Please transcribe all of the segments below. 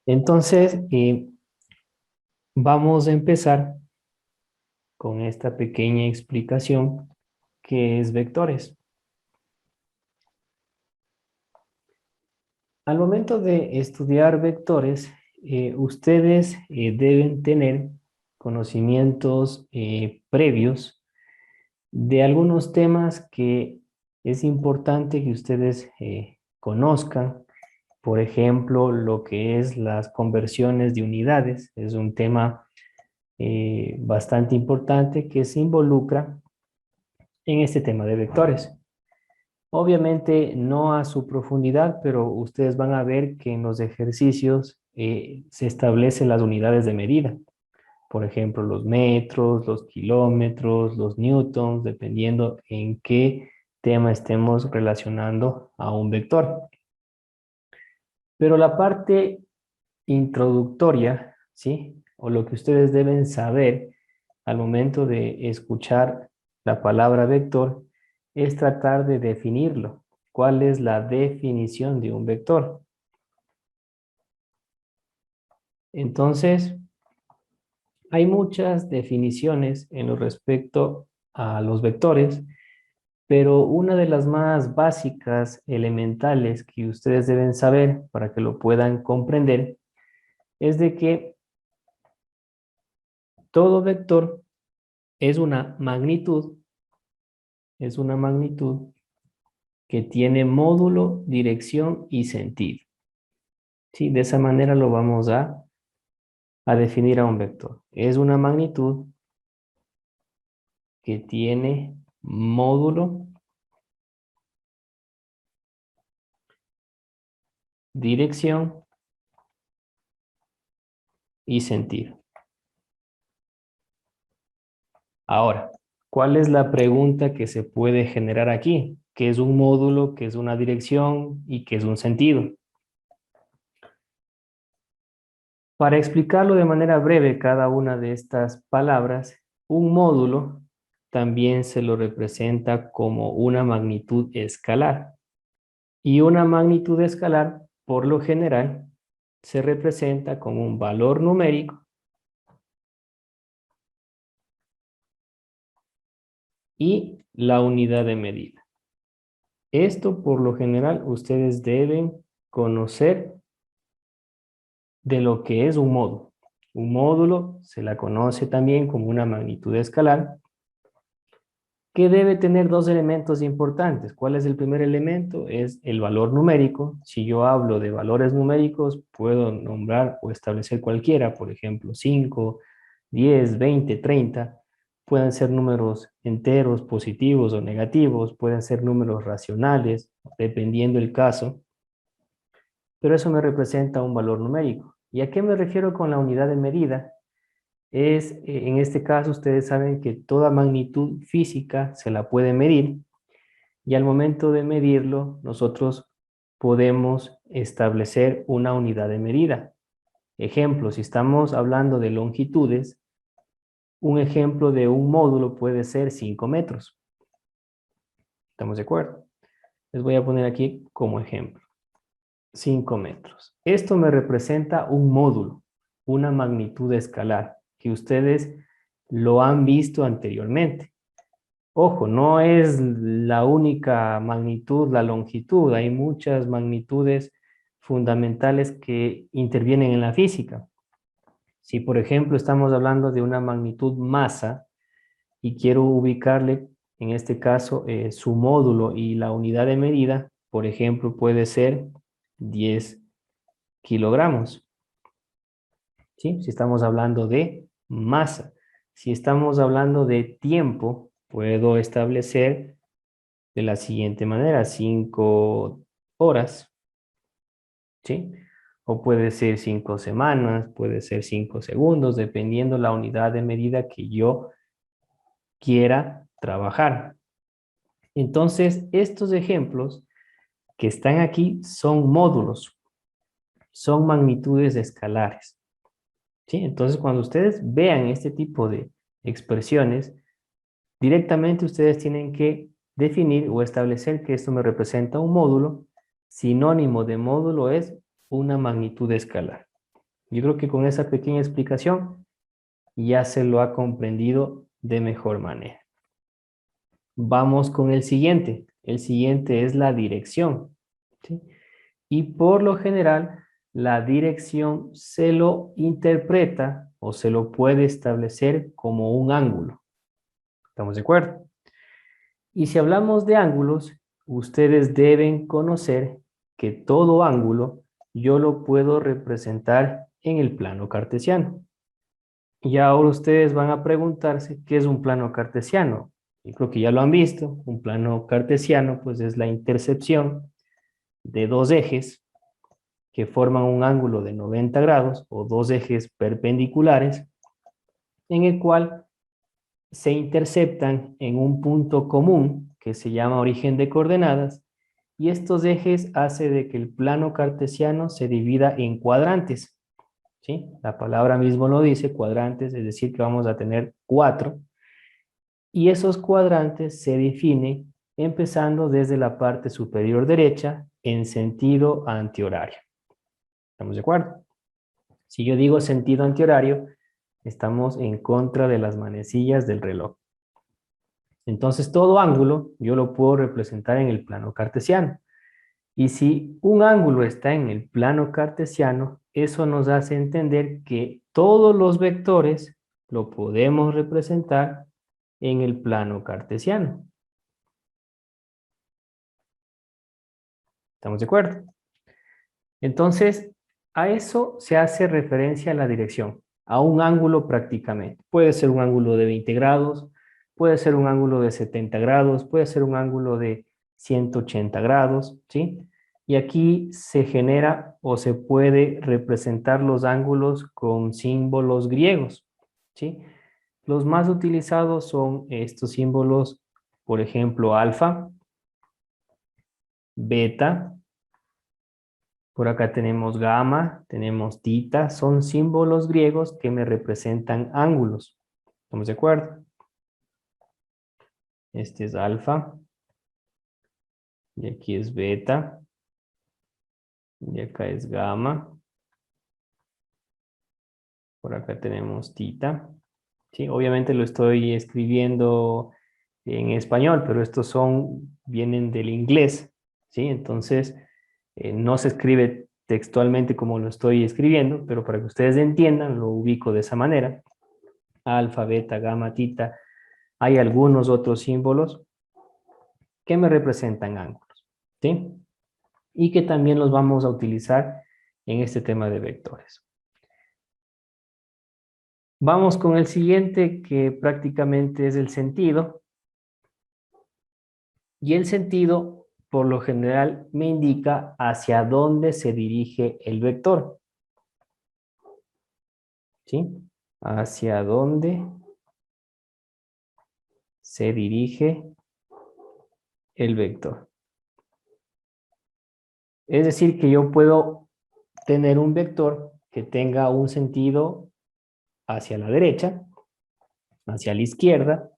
Entonces, vamos a empezar con esta pequeña explicación que es vectores. Al momento de estudiar vectores, ustedes deben tener conocimientos previos de algunos temas que es importante que ustedes conozcan. Por ejemplo, lo que es las conversiones de unidades. Es un tema bastante importante que se involucra en este tema de vectores. Obviamente no a su profundidad, pero ustedes van a ver que en los ejercicios se establecen las unidades de medida. Por ejemplo, los metros, los kilómetros, los newtons, dependiendo en qué tema estemos relacionando a un vector. Pero la parte introductoria, ¿sí? O lo que ustedes deben saber al momento de escuchar la palabra vector es tratar de definirlo. ¿Cuál es la definición de un vector? Entonces, hay muchas definiciones en lo respecto a los vectores, pero una de las más básicas, elementales, que ustedes deben saber para que lo puedan comprender, es de que todo vector es una magnitud que tiene módulo, dirección y sentido. ¿Sí? De esa manera lo vamos a definir a un vector. Es una magnitud que tiene módulo, dirección y sentido. Ahora, ¿cuál es la pregunta que se puede generar aquí? ¿Qué es un módulo? ¿Qué es una dirección? ¿Y qué es un sentido? Para explicarlo de manera breve cada una de estas palabras, un módulo también se lo representa como una magnitud escalar. Y una magnitud escalar, por lo general, se representa con un valor numérico y la unidad de medida. Esto, por lo general, ustedes deben conocer de lo que es un módulo. Un módulo se la conoce también como una magnitud escalar que debe tener dos elementos importantes. ¿Cuál es el primer elemento? Es el valor numérico. Si yo hablo de valores numéricos, puedo nombrar o establecer cualquiera, por ejemplo, 5, 10, 20, 30. Pueden ser números enteros, positivos o negativos, pueden ser números racionales, dependiendo el caso, pero eso me representa un valor numérico. ¿Y a qué me refiero con la unidad de medida? En este caso, ustedes saben que toda magnitud física se la puede medir y al momento de medirlo, nosotros podemos establecer una unidad de medida. Ejemplo, si estamos hablando de longitudes, un ejemplo de un módulo puede ser 5 metros. ¿Estamos de acuerdo? Les voy a poner aquí como ejemplo. 5 metros. Esto me representa un módulo, una magnitud escalar, que ustedes lo han visto anteriormente. Ojo, no es la única magnitud, la longitud, hay muchas magnitudes fundamentales que intervienen en la física. Si, por ejemplo, estamos hablando de una magnitud masa y quiero ubicarle, en este caso, su módulo y la unidad de medida, por ejemplo, puede ser 10 kilogramos. ¿Sí? Si estamos hablando de masa. Si estamos hablando de tiempo, puedo establecer de la siguiente manera: 5 horas, ¿sí? O puede ser 5 semanas, puede ser 5 segundos, dependiendo la unidad de medida que yo quiera trabajar. Entonces, estos ejemplos que están aquí son módulos, son magnitudes escalares, ¿sí? Entonces, cuando ustedes vean este tipo de expresiones, directamente ustedes tienen que definir o establecer que esto me representa un módulo. Sinónimo de módulo es una magnitud escalar. Yo creo que con esa pequeña explicación ya se lo ha comprendido de mejor manera. Vamos con el siguiente. El siguiente es la dirección, ¿sí? Y por lo general, la dirección se lo interpreta o se lo puede establecer como un ángulo. ¿Estamos de acuerdo? Y si hablamos de ángulos, ustedes deben conocer que todo ángulo yo lo puedo representar en el plano cartesiano. Y ahora ustedes van a preguntarse qué es un plano cartesiano. Y creo que ya lo han visto. Un plano cartesiano pues es la intercepción de dos ejes que forman un ángulo de 90 grados o dos ejes perpendiculares en el cual se interceptan en un punto común que se llama origen de coordenadas y estos ejes hacen de que el plano cartesiano se divida en cuadrantes. ¿Sí? La palabra mismo lo dice, cuadrantes, es decir que vamos a tener 4 y esos cuadrantes se definen empezando desde la parte superior derecha en sentido antihorario. ¿Estamos de acuerdo? Si yo digo sentido antihorario, estamos en contra de las manecillas del reloj. Entonces todo ángulo yo lo puedo representar en el plano cartesiano. Y si un ángulo está en el plano cartesiano, eso nos hace entender que todos los vectores lo podemos representar en el plano cartesiano. ¿Estamos de acuerdo? Entonces, a eso se hace referencia a la dirección, a un ángulo prácticamente. Puede ser un ángulo de 20 grados, puede ser un ángulo de 70 grados, puede ser un ángulo de 180 grados, ¿sí? Y aquí se genera o se puede representar los ángulos con símbolos griegos, ¿sí? Los más utilizados son estos símbolos, por ejemplo, alfa, beta. Por acá tenemos gamma, tenemos tita, son símbolos griegos que me representan ángulos. ¿Estamos de acuerdo? Este es alfa, y aquí es beta, y acá es gamma. Por acá tenemos tita. Sí, obviamente lo estoy escribiendo en español, pero estos vienen del inglés, ¿sí? Entonces, no se escribe textualmente como lo estoy escribiendo, pero para que ustedes entiendan, lo ubico de esa manera. Alfa, beta, gamma, tita. Hay algunos otros símbolos que me representan ángulos, ¿sí? Y que también los vamos a utilizar en este tema de vectores. Vamos con el siguiente, que prácticamente es el sentido. Y el sentido, por lo general, me indica hacia dónde se dirige el vector. ¿Sí? Hacia dónde se dirige el vector. Es decir, que yo puedo tener un vector que tenga un sentido hacia la derecha, hacia la izquierda,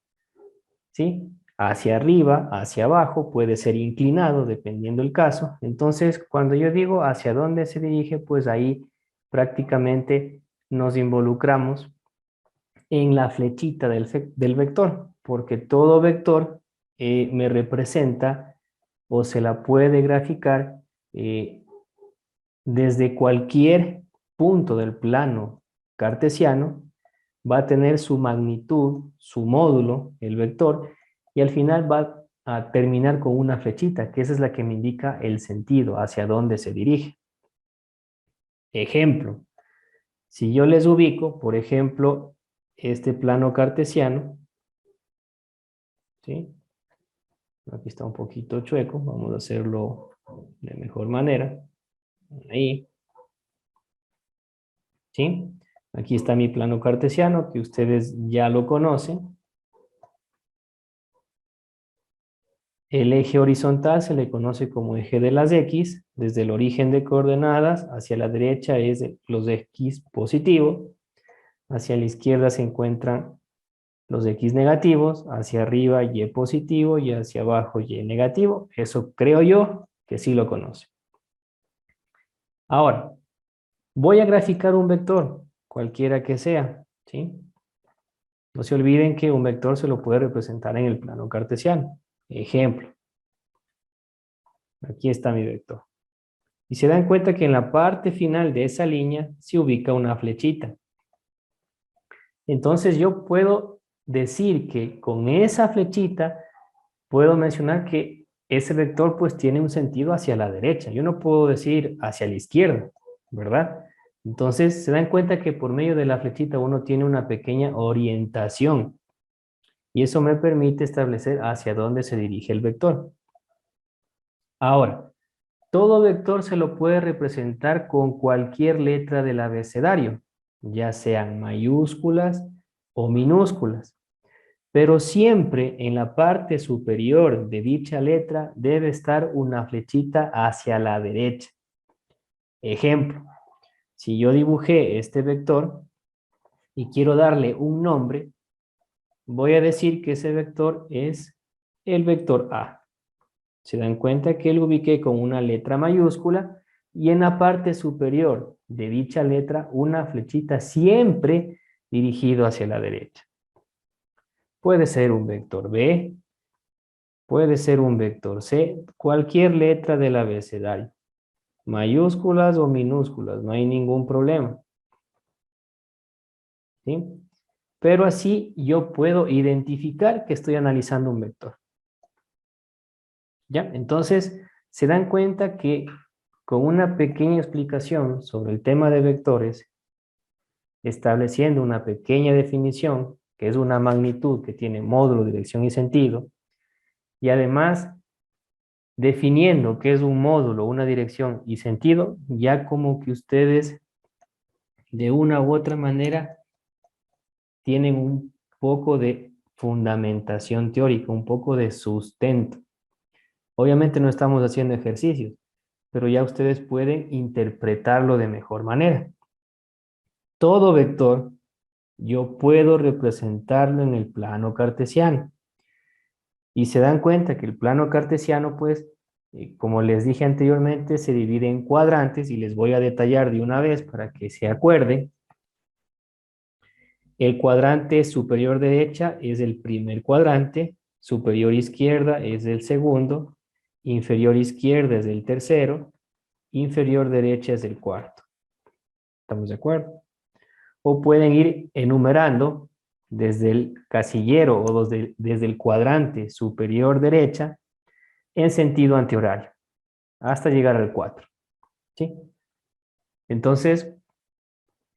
¿sí? Hacia arriba, hacia abajo, puede ser inclinado dependiendo del caso. Entonces, cuando yo digo hacia dónde se dirige, pues ahí prácticamente nos involucramos en la flechita del vector, porque todo vector me representa o se la puede graficar desde cualquier punto del plano cartesiano, va a tener su magnitud, su módulo, el vector, y al final va a terminar con una flechita, que esa es la que me indica el sentido, hacia dónde se dirige. Ejemplo, si yo les ubico, por ejemplo, este plano cartesiano, ¿sí? Aquí está un poquito chueco, vamos a hacerlo de mejor manera. Ahí, ¿sí? Aquí está mi plano cartesiano, que ustedes ya lo conocen. El eje horizontal se le conoce como eje de las X. Desde el origen de coordenadas hacia la derecha es los X positivos. Hacia la izquierda se encuentran los X negativos. Hacia arriba Y positivo y hacia abajo Y negativo. Eso creo yo que sí lo conoce. Ahora, Voy a graficar un vector, cualquiera que sea, ¿sí? No se olviden que un vector se lo puede representar en el plano cartesiano. Ejemplo. Aquí está mi vector. Y se dan cuenta que en la parte final de esa línea se ubica una flechita. Entonces yo puedo decir que con esa flechita puedo mencionar que ese vector pues tiene un sentido hacia la derecha. Yo no puedo decir hacia la izquierda, ¿verdad? Entonces se dan cuenta que por medio de la flechita uno tiene una pequeña orientación y eso me permite establecer hacia dónde se dirige el vector. Ahora, todo vector se lo puede representar con cualquier letra del abecedario, ya sean mayúsculas o minúsculas. Pero siempre en la parte superior de dicha letra debe estar una flechita hacia la derecha. Ejemplo, si yo dibujé este vector y quiero darle un nombre, voy a decir que ese vector es el vector A. Se dan cuenta que lo ubiqué con una letra mayúscula y en la parte superior de dicha letra una flechita siempre dirigido hacia la derecha. Puede ser un vector B, puede ser un vector C, cualquier letra del abecedario, mayúsculas o minúsculas, no hay ningún problema, ¿sí? Pero así yo puedo identificar que estoy analizando un vector. ¿Ya? Entonces, se dan cuenta que con una pequeña explicación sobre el tema de vectores, estableciendo una pequeña definición, que es una magnitud que tiene módulo, dirección y sentido, y además definiendo qué es un módulo, una dirección y sentido, ya como que ustedes de una u otra manera tienen un poco de fundamentación teórica, un poco de sustento. Obviamente no estamos haciendo ejercicios, pero ya ustedes pueden interpretarlo de mejor manera. Todo vector yo puedo representarlo en el plano cartesiano. Y se dan cuenta que el plano cartesiano, pues, como les dije anteriormente, se divide en cuadrantes y les voy a detallar de una vez para que se acuerden. El cuadrante superior derecha es el primer cuadrante, superior izquierda es el segundo, inferior izquierda es el tercero, inferior derecha es el cuarto. ¿Estamos de acuerdo? O pueden ir enumerando desde el casillero o desde el cuadrante superior derecha en sentido antihorario hasta llegar al 4. ¿Sí? Entonces,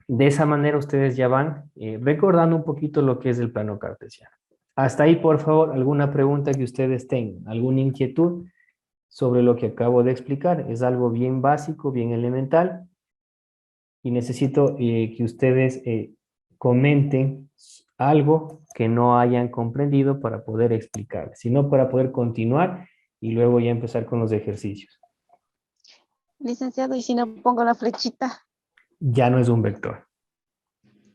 de esa manera ustedes ya van recordando un poquito lo que es el plano cartesiano. Hasta ahí, por favor, alguna pregunta que ustedes tengan, alguna inquietud sobre lo que acabo de explicar. Es algo bien básico, bien elemental y necesito que ustedes comenten algo que no hayan comprendido para poder explicar, sino para poder continuar y luego ya empezar con los ejercicios. Licenciado, ¿y si no pongo la flechita? Ya no es un vector.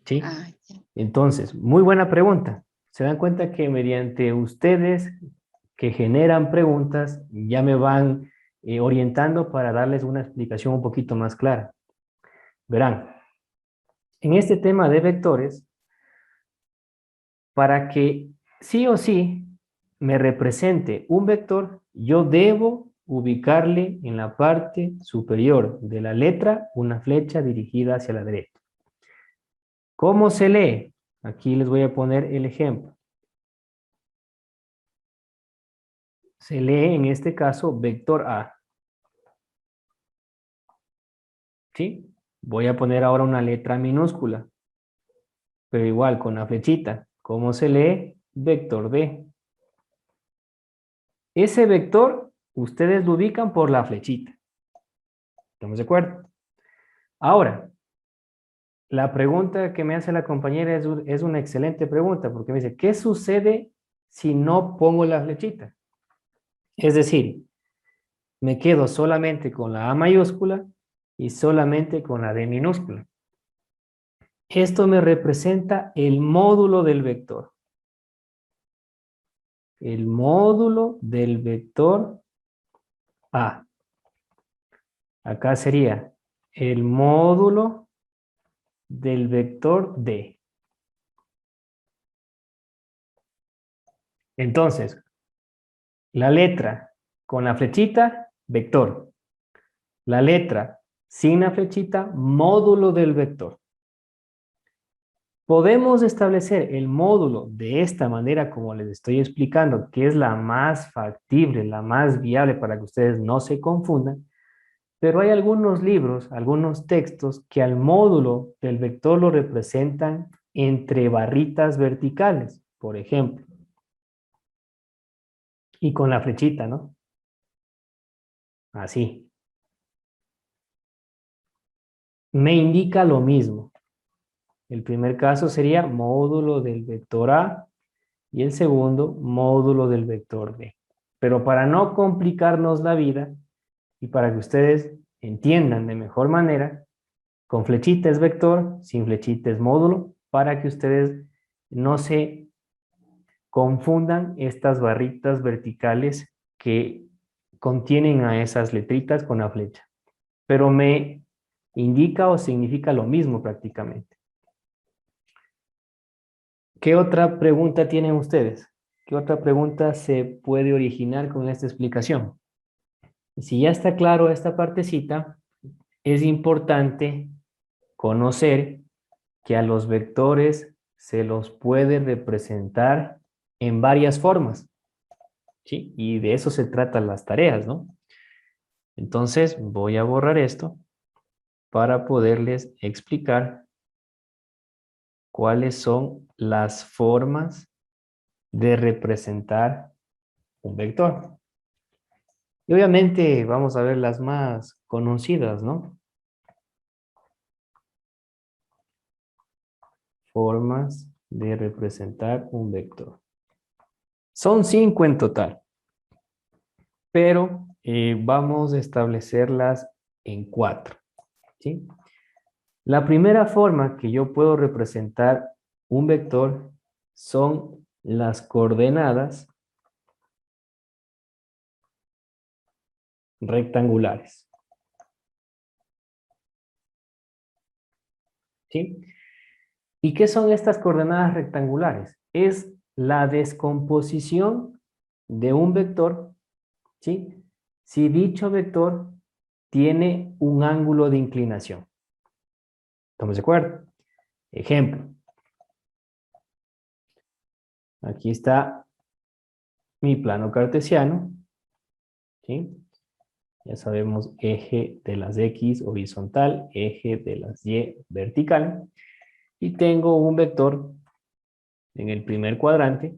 ¿Sí? Ah, ya. Entonces, muy buena pregunta. Se dan cuenta que mediante ustedes que generan preguntas, ya me van orientando para darles una explicación un poquito más clara. Verán, en este tema de vectores, para que sí o sí me represente un vector, yo debo ubicarle en la parte superior de la letra una flecha dirigida hacia la derecha. ¿Cómo se lee? Aquí les voy a poner el ejemplo. Se lee en este caso vector A. ¿Sí? Voy a poner ahora una letra minúscula, pero igual con la flechita. ¿Cómo se lee? Vector B. Ese vector ustedes lo ubican por la flechita. ¿Estamos de acuerdo? Ahora, la pregunta que me hace la compañera es una excelente pregunta porque me dice, ¿qué sucede si no pongo la flechita? Es decir, me quedo solamente con la A mayúscula y solamente con la D minúscula. Esto me representa el módulo del vector. El módulo del vector A. Acá sería el módulo del vector D. Entonces, la letra con la flechita, vector. La letra sin la flechita, módulo del vector. Podemos establecer el módulo de esta manera como les estoy explicando, que es la más factible, la más viable para que ustedes no se confundan, pero hay algunos libros, algunos textos que al módulo del vector lo representan entre barritas verticales, por ejemplo. Y con la flechita, ¿no? Así. Me indica lo mismo. El primer caso sería módulo del vector A y el segundo módulo del vector B. Pero para no complicarnos la vida y para que ustedes entiendan de mejor manera, con flechita es vector, sin flechita es módulo, para que ustedes no se confundan estas barritas verticales que contienen a esas letritas con la flecha. Pero me indica o significa lo mismo prácticamente. ¿Qué otra pregunta tienen ustedes? ¿Qué otra pregunta se puede originar con esta explicación? Si ya está claro esta partecita, es importante conocer que a los vectores se los puede representar en varias formas, ¿sí? Y de eso se tratan las tareas, ¿no? Entonces voy a borrar esto para poderles explicar cuáles son las formas de representar un vector. Y obviamente vamos a ver las más conocidas, ¿no? Formas de representar un vector. Son 5 en total, pero vamos a establecerlas en 4, ¿sí? La primera forma que yo puedo representar un vector son las coordenadas rectangulares, ¿sí? ¿Y qué son estas coordenadas rectangulares? Es la descomposición de un vector, ¿sí? Si dicho vector tiene un ángulo de inclinación. ¿Estamos de acuerdo? Ejemplo. Aquí está mi plano cartesiano, ¿sí? Ya sabemos eje de las X horizontal, eje de las Y vertical. Y tengo un vector en el primer cuadrante.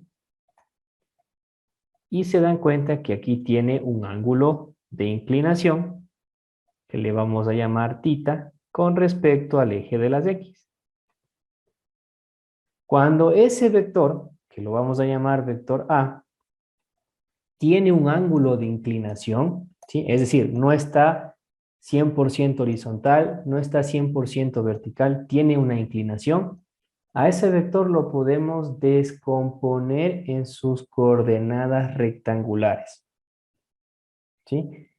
Y se dan cuenta que aquí tiene un ángulo de inclinación que le vamos a llamar θ con respecto al eje de las X. Cuando ese vector, que lo vamos a llamar vector A, tiene un ángulo de inclinación, ¿sí? Es decir, no está 100% horizontal, no está 100% vertical, tiene una inclinación. A ese vector lo podemos descomponer en sus coordenadas rectangulares, ¿sí?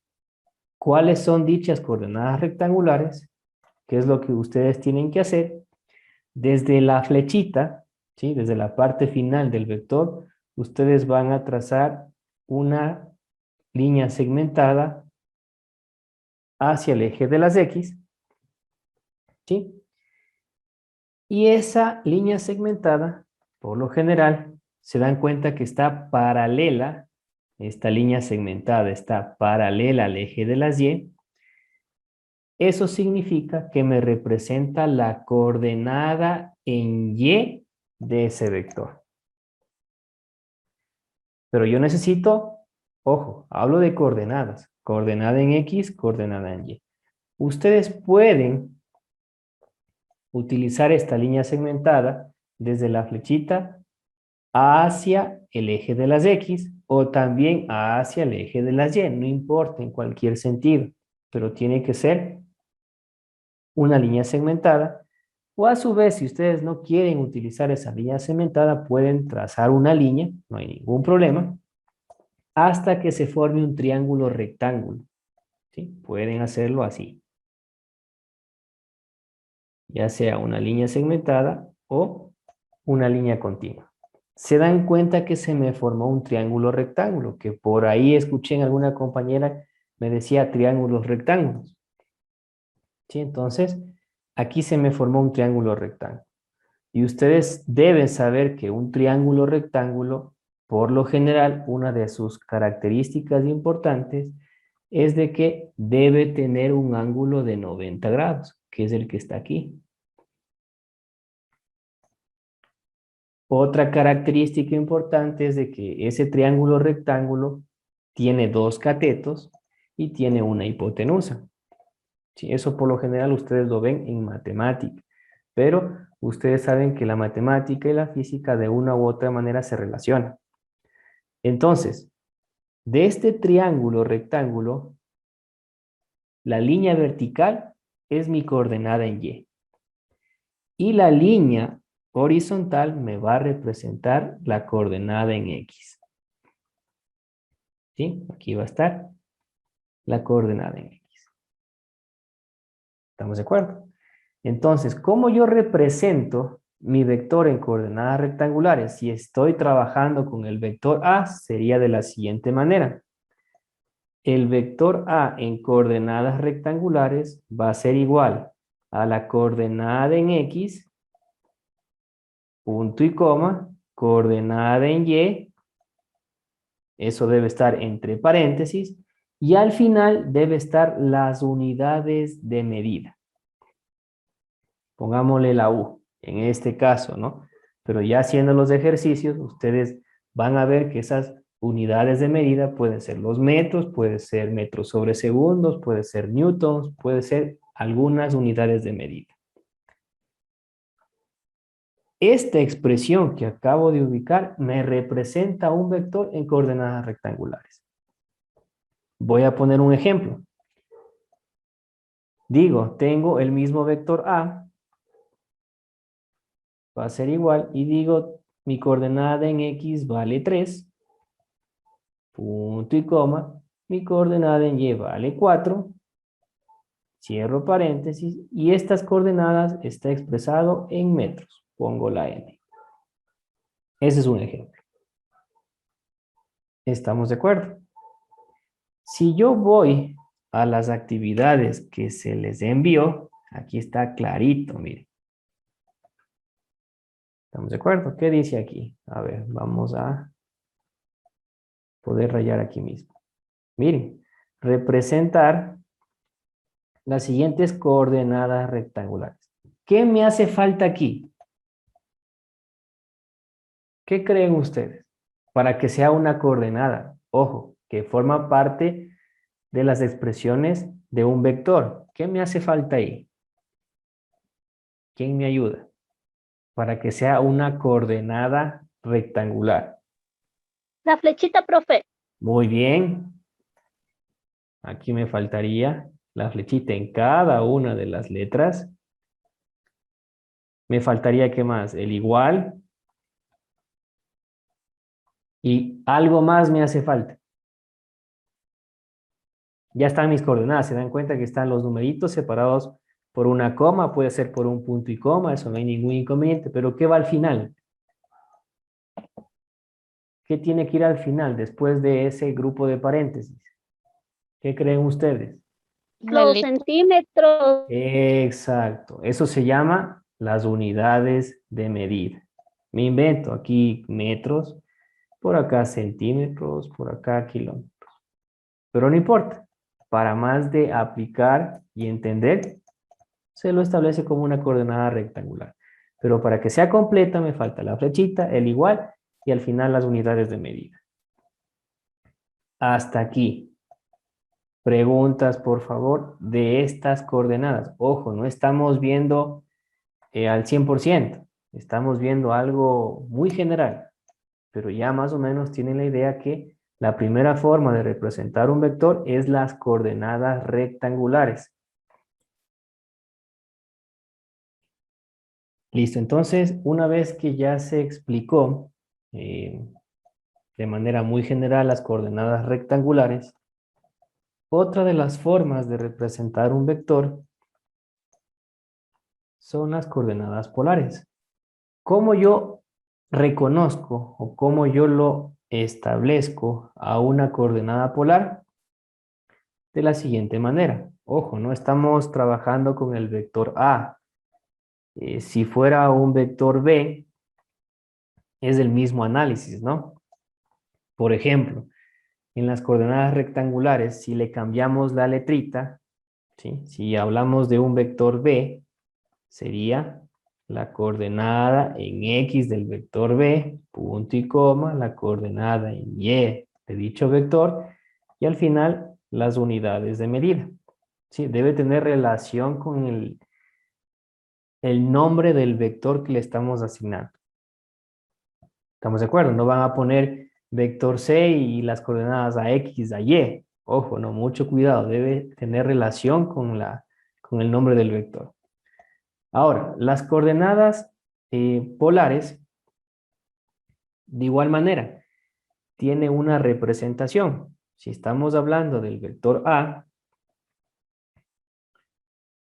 ¿Cuáles son dichas coordenadas rectangulares? ¿Qué es lo que ustedes tienen que hacer? Desde la flechita, ¿sí? Desde la parte final del vector, ustedes van a trazar una línea segmentada hacia el eje de las X, ¿sí? Y esa línea segmentada, por lo general, se dan cuenta que está paralela, esta línea segmentada está paralela al eje de las Y. Eso significa que me representa la coordenada en Y de ese vector. Pero yo necesito, ojo, hablo de coordenadas. Coordenada en X, coordenada en Y. Ustedes pueden utilizar esta línea segmentada desde la flechita hacia el eje de las X o también hacia el eje de las Y. No importa en cualquier sentido, pero tiene que ser una línea segmentada. O a su vez, si ustedes no quieren utilizar esa línea segmentada, pueden trazar una línea, no hay ningún problema, hasta que se forme un triángulo rectángulo, ¿sí? Pueden hacerlo así. ya sea una línea segmentada o una línea continua. Se dan cuenta que se me formó un triángulo rectángulo, que por ahí escuché en alguna compañera me decía triángulos rectángulos. ¿Sí? Entonces, aquí se me formó un triángulo rectángulo. Y ustedes deben saber que un triángulo rectángulo, por lo general, una de sus características importantes es de que debe tener un ángulo de 90 grados, que es el que está aquí. Otra característica importante es de que ese triángulo rectángulo tiene dos catetos y tiene una hipotenusa. Sí, eso por lo general ustedes lo ven en matemática, pero ustedes saben que la matemática y la física de una u otra manera se relacionan. Entonces, de este triángulo rectángulo, la línea vertical es mi coordenada en Y. Y la línea horizontal me va a representar la coordenada en X. ¿Sí? Aquí va a estar la coordenada en X. ¿Estamos de acuerdo? Entonces, ¿cómo yo represento mi vector en coordenadas rectangulares? Si estoy trabajando con el vector A, sería de la siguiente manera. El vector A en coordenadas rectangulares va a ser igual a la coordenada en X, punto y coma, coordenada en Y, eso debe estar entre paréntesis, y al final debe estar las unidades de medida. Pongámosle la U, en este caso, ¿no? Pero ya haciendo los ejercicios, ustedes van a ver que esas unidades de medida pueden ser los metros, puede ser metros sobre segundos, puede ser newtons, puede ser algunas unidades de medida. Esta expresión que acabo de ubicar me representa un vector en coordenadas rectangulares. Voy a poner un ejemplo. Digo, tengo el mismo vector A, va a ser igual, y digo, mi coordenada en X vale 3, punto y coma, mi coordenada en Y vale 4, cierro paréntesis, y estas coordenadas está expresado en metros, pongo la M. Ese es un ejemplo. ¿Estamos de acuerdo? Si yo voy a las actividades que se les envió, aquí está clarito, miren. ¿Estamos de acuerdo? ¿Qué dice aquí? A ver, vamos a poder rayar aquí mismo. Miren, representar las siguientes coordenadas rectangulares. ¿Qué me hace falta aquí? ¿Qué creen ustedes? Para que sea una coordenada. Ojo, que forma parte de las expresiones de un vector. ¿Qué me hace falta ahí? ¿Quién me ayuda? Para que sea una coordenada rectangular. La flechita, profe. Muy bien. Aquí me faltaría la flechita en cada una de las letras. Me faltaría, ¿qué más? El igual. Y algo más me hace falta. Ya están mis coordenadas. Se dan cuenta que están los numeritos separados por una coma. Puede ser por un punto y coma. Eso no hay ningún inconveniente. Pero ¿qué va al final? ¿Qué tiene que ir al final después de ese grupo de paréntesis? ¿Qué creen ustedes? Los centímetros. Exacto. Eso se llama las unidades de medida. Me invento aquí metros, por acá centímetros, por acá kilómetros. Pero no importa. Para más de aplicar y entender, se lo establece como una coordenada rectangular. Pero para que sea completa me falta la flechita, el igual y al final las unidades de medida. Hasta aquí. Preguntas, por favor, de estas coordenadas. Ojo, no estamos viendo al 100%. Estamos viendo algo muy general. Pero ya más o menos tienen la idea que la primera forma de representar un vector es las coordenadas rectangulares. Listo, entonces, una vez que ya se explicó de manera muy general las coordenadas rectangulares, otra de las formas de representar un vector son las coordenadas polares. ¿Cómo yo reconozco o cómo yo lo establezco a una coordenada polar? De la siguiente manera. Ojo, no estamos trabajando con el vector A. Si fuera un vector B, es el mismo análisis, ¿no? Por ejemplo, en las coordenadas rectangulares, si le cambiamos la letrita, ¿sí? Si hablamos de un vector B, sería la coordenada en X del vector B, punto y coma, la coordenada en Y de dicho vector, y al final las unidades de medida. ¿Sí? Debe tener relación con el nombre del vector que le estamos asignando. ¿Estamos de acuerdo? No van a poner vector C y las coordenadas a X, a Y. Ojo, no, mucho cuidado. Debe tener relación con el nombre del vector. Ahora, las coordenadas polares, de igual manera, tiene una representación. Si estamos hablando del vector A,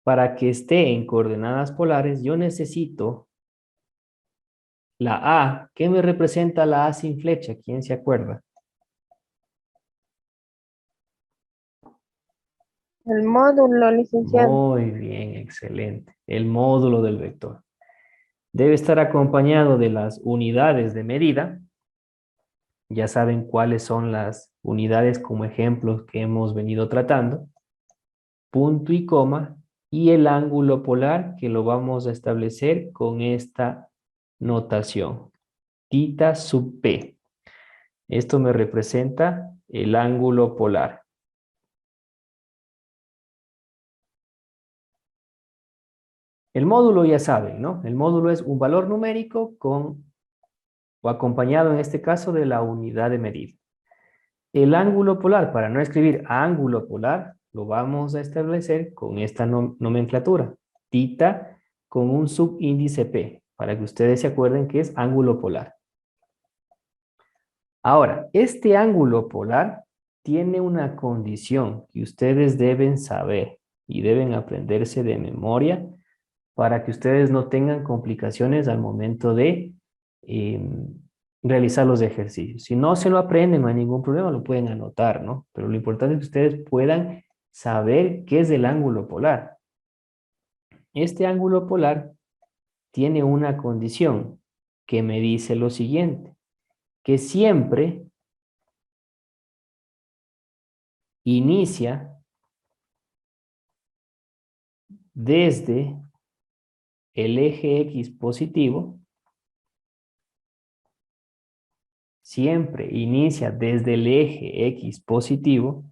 para que esté en coordenadas polares, yo necesito la A. ¿Qué me representa la A sin flecha? ¿Quién se acuerda? El módulo, licenciado. Muy bien, excelente. El módulo del vector. Debe estar acompañado de las unidades de medida. Ya saben cuáles son las unidades como ejemplos que hemos venido tratando. Punto y coma. Y el ángulo polar que lo vamos a establecer con esta notación. Tita sub P. Esto me representa el ángulo polar. El módulo ya saben, ¿no? El módulo es un valor numérico con o acompañado en este caso de la unidad de medida. El ángulo polar, para no escribir ángulo polar, lo vamos a establecer con esta nomenclatura. Tita con un subíndice P, para que ustedes se acuerden que es ángulo polar. Ahora, este ángulo polar tiene una condición que ustedes deben saber y deben aprenderse de memoria para que ustedes no tengan complicaciones al momento de realizar los ejercicios. Si no se lo aprenden, no hay ningún problema, lo pueden anotar, ¿no? Pero lo importante es que ustedes puedan saber qué es el ángulo polar. Este ángulo polar tiene una condición que me dice lo siguiente, que siempre inicia desde el eje X positivo, siempre inicia desde el eje X positivo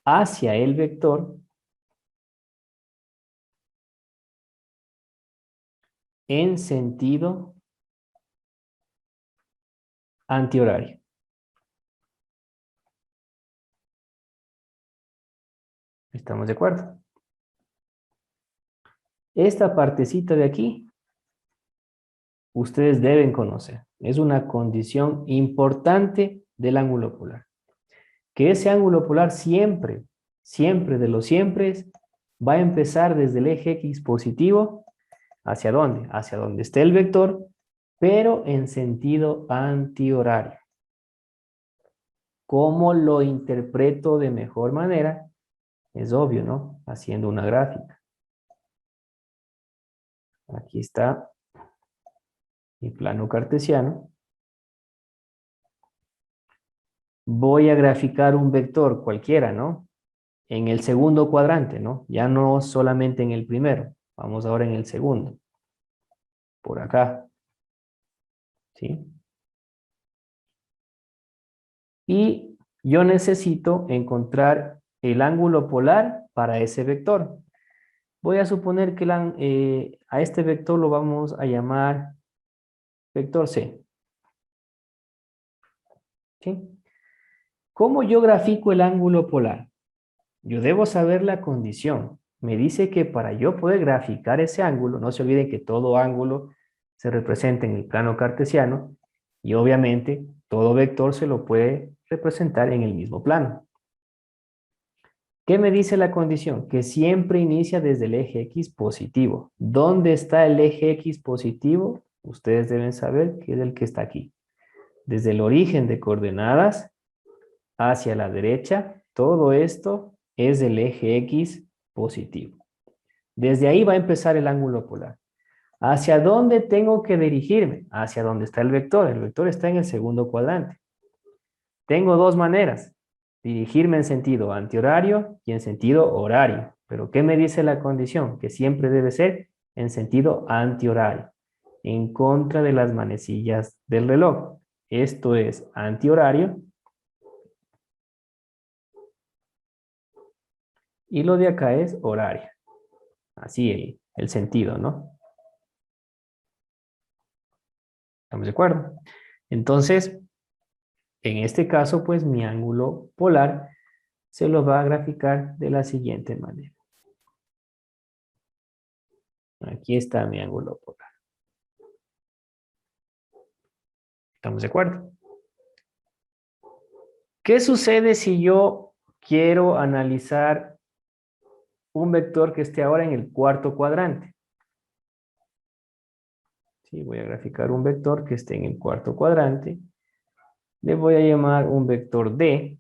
hacia el vector en sentido antihorario. ¿Estamos de acuerdo? Esta partecita de aquí, ustedes deben conocer. Es una condición importante del ángulo polar. Que ese ángulo polar siempre, siempre de los siempre, va a empezar desde el eje X positivo. ¿Hacia dónde? Hacia donde esté el vector, pero en sentido antihorario. ¿Cómo lo interpreto de mejor manera? Es obvio, ¿no? Haciendo una gráfica. Aquí está mi plano cartesiano. Voy a graficar un vector cualquiera, ¿no? En el segundo cuadrante, ¿no? Ya no solamente en el primero. Vamos ahora en el segundo. Por acá. ¿Sí? Y yo necesito encontrar el ángulo polar para ese vector. Voy a suponer que a este vector lo vamos a llamar vector C. ¿Sí? ¿Cómo yo grafico el ángulo polar? Yo debo saber la condición. Me dice que para yo poder graficar ese ángulo, no se olviden que todo ángulo se representa en el plano cartesiano y obviamente todo vector se lo puede representar en el mismo plano. ¿Qué me dice la condición? Que siempre inicia desde el eje X positivo. ¿Dónde está el eje X positivo? Ustedes deben saber que es el que está aquí. Desde el origen de coordenadas hacia la derecha, todo esto es el eje X positivo. Desde ahí va a empezar el ángulo polar. ¿Hacia dónde tengo que dirigirme? Hacia donde está el vector. El vector está en el segundo cuadrante. Tengo dos maneras. Dirigirme en sentido antihorario y en sentido horario. Pero ¿qué me dice la condición? Que siempre debe ser en sentido antihorario, en contra de las manecillas del reloj. Esto es antihorario. Y lo de acá es horario. Así el sentido, ¿no? ¿Estamos de acuerdo? Entonces, en este caso, pues mi ángulo polar se lo va a graficar de la siguiente manera. Aquí está mi ángulo polar. ¿Estamos de acuerdo? ¿Qué sucede si yo quiero analizar un vector que esté ahora en el cuarto cuadrante? Sí, voy a graficar un vector que esté en el cuarto cuadrante. Le voy a llamar un vector D.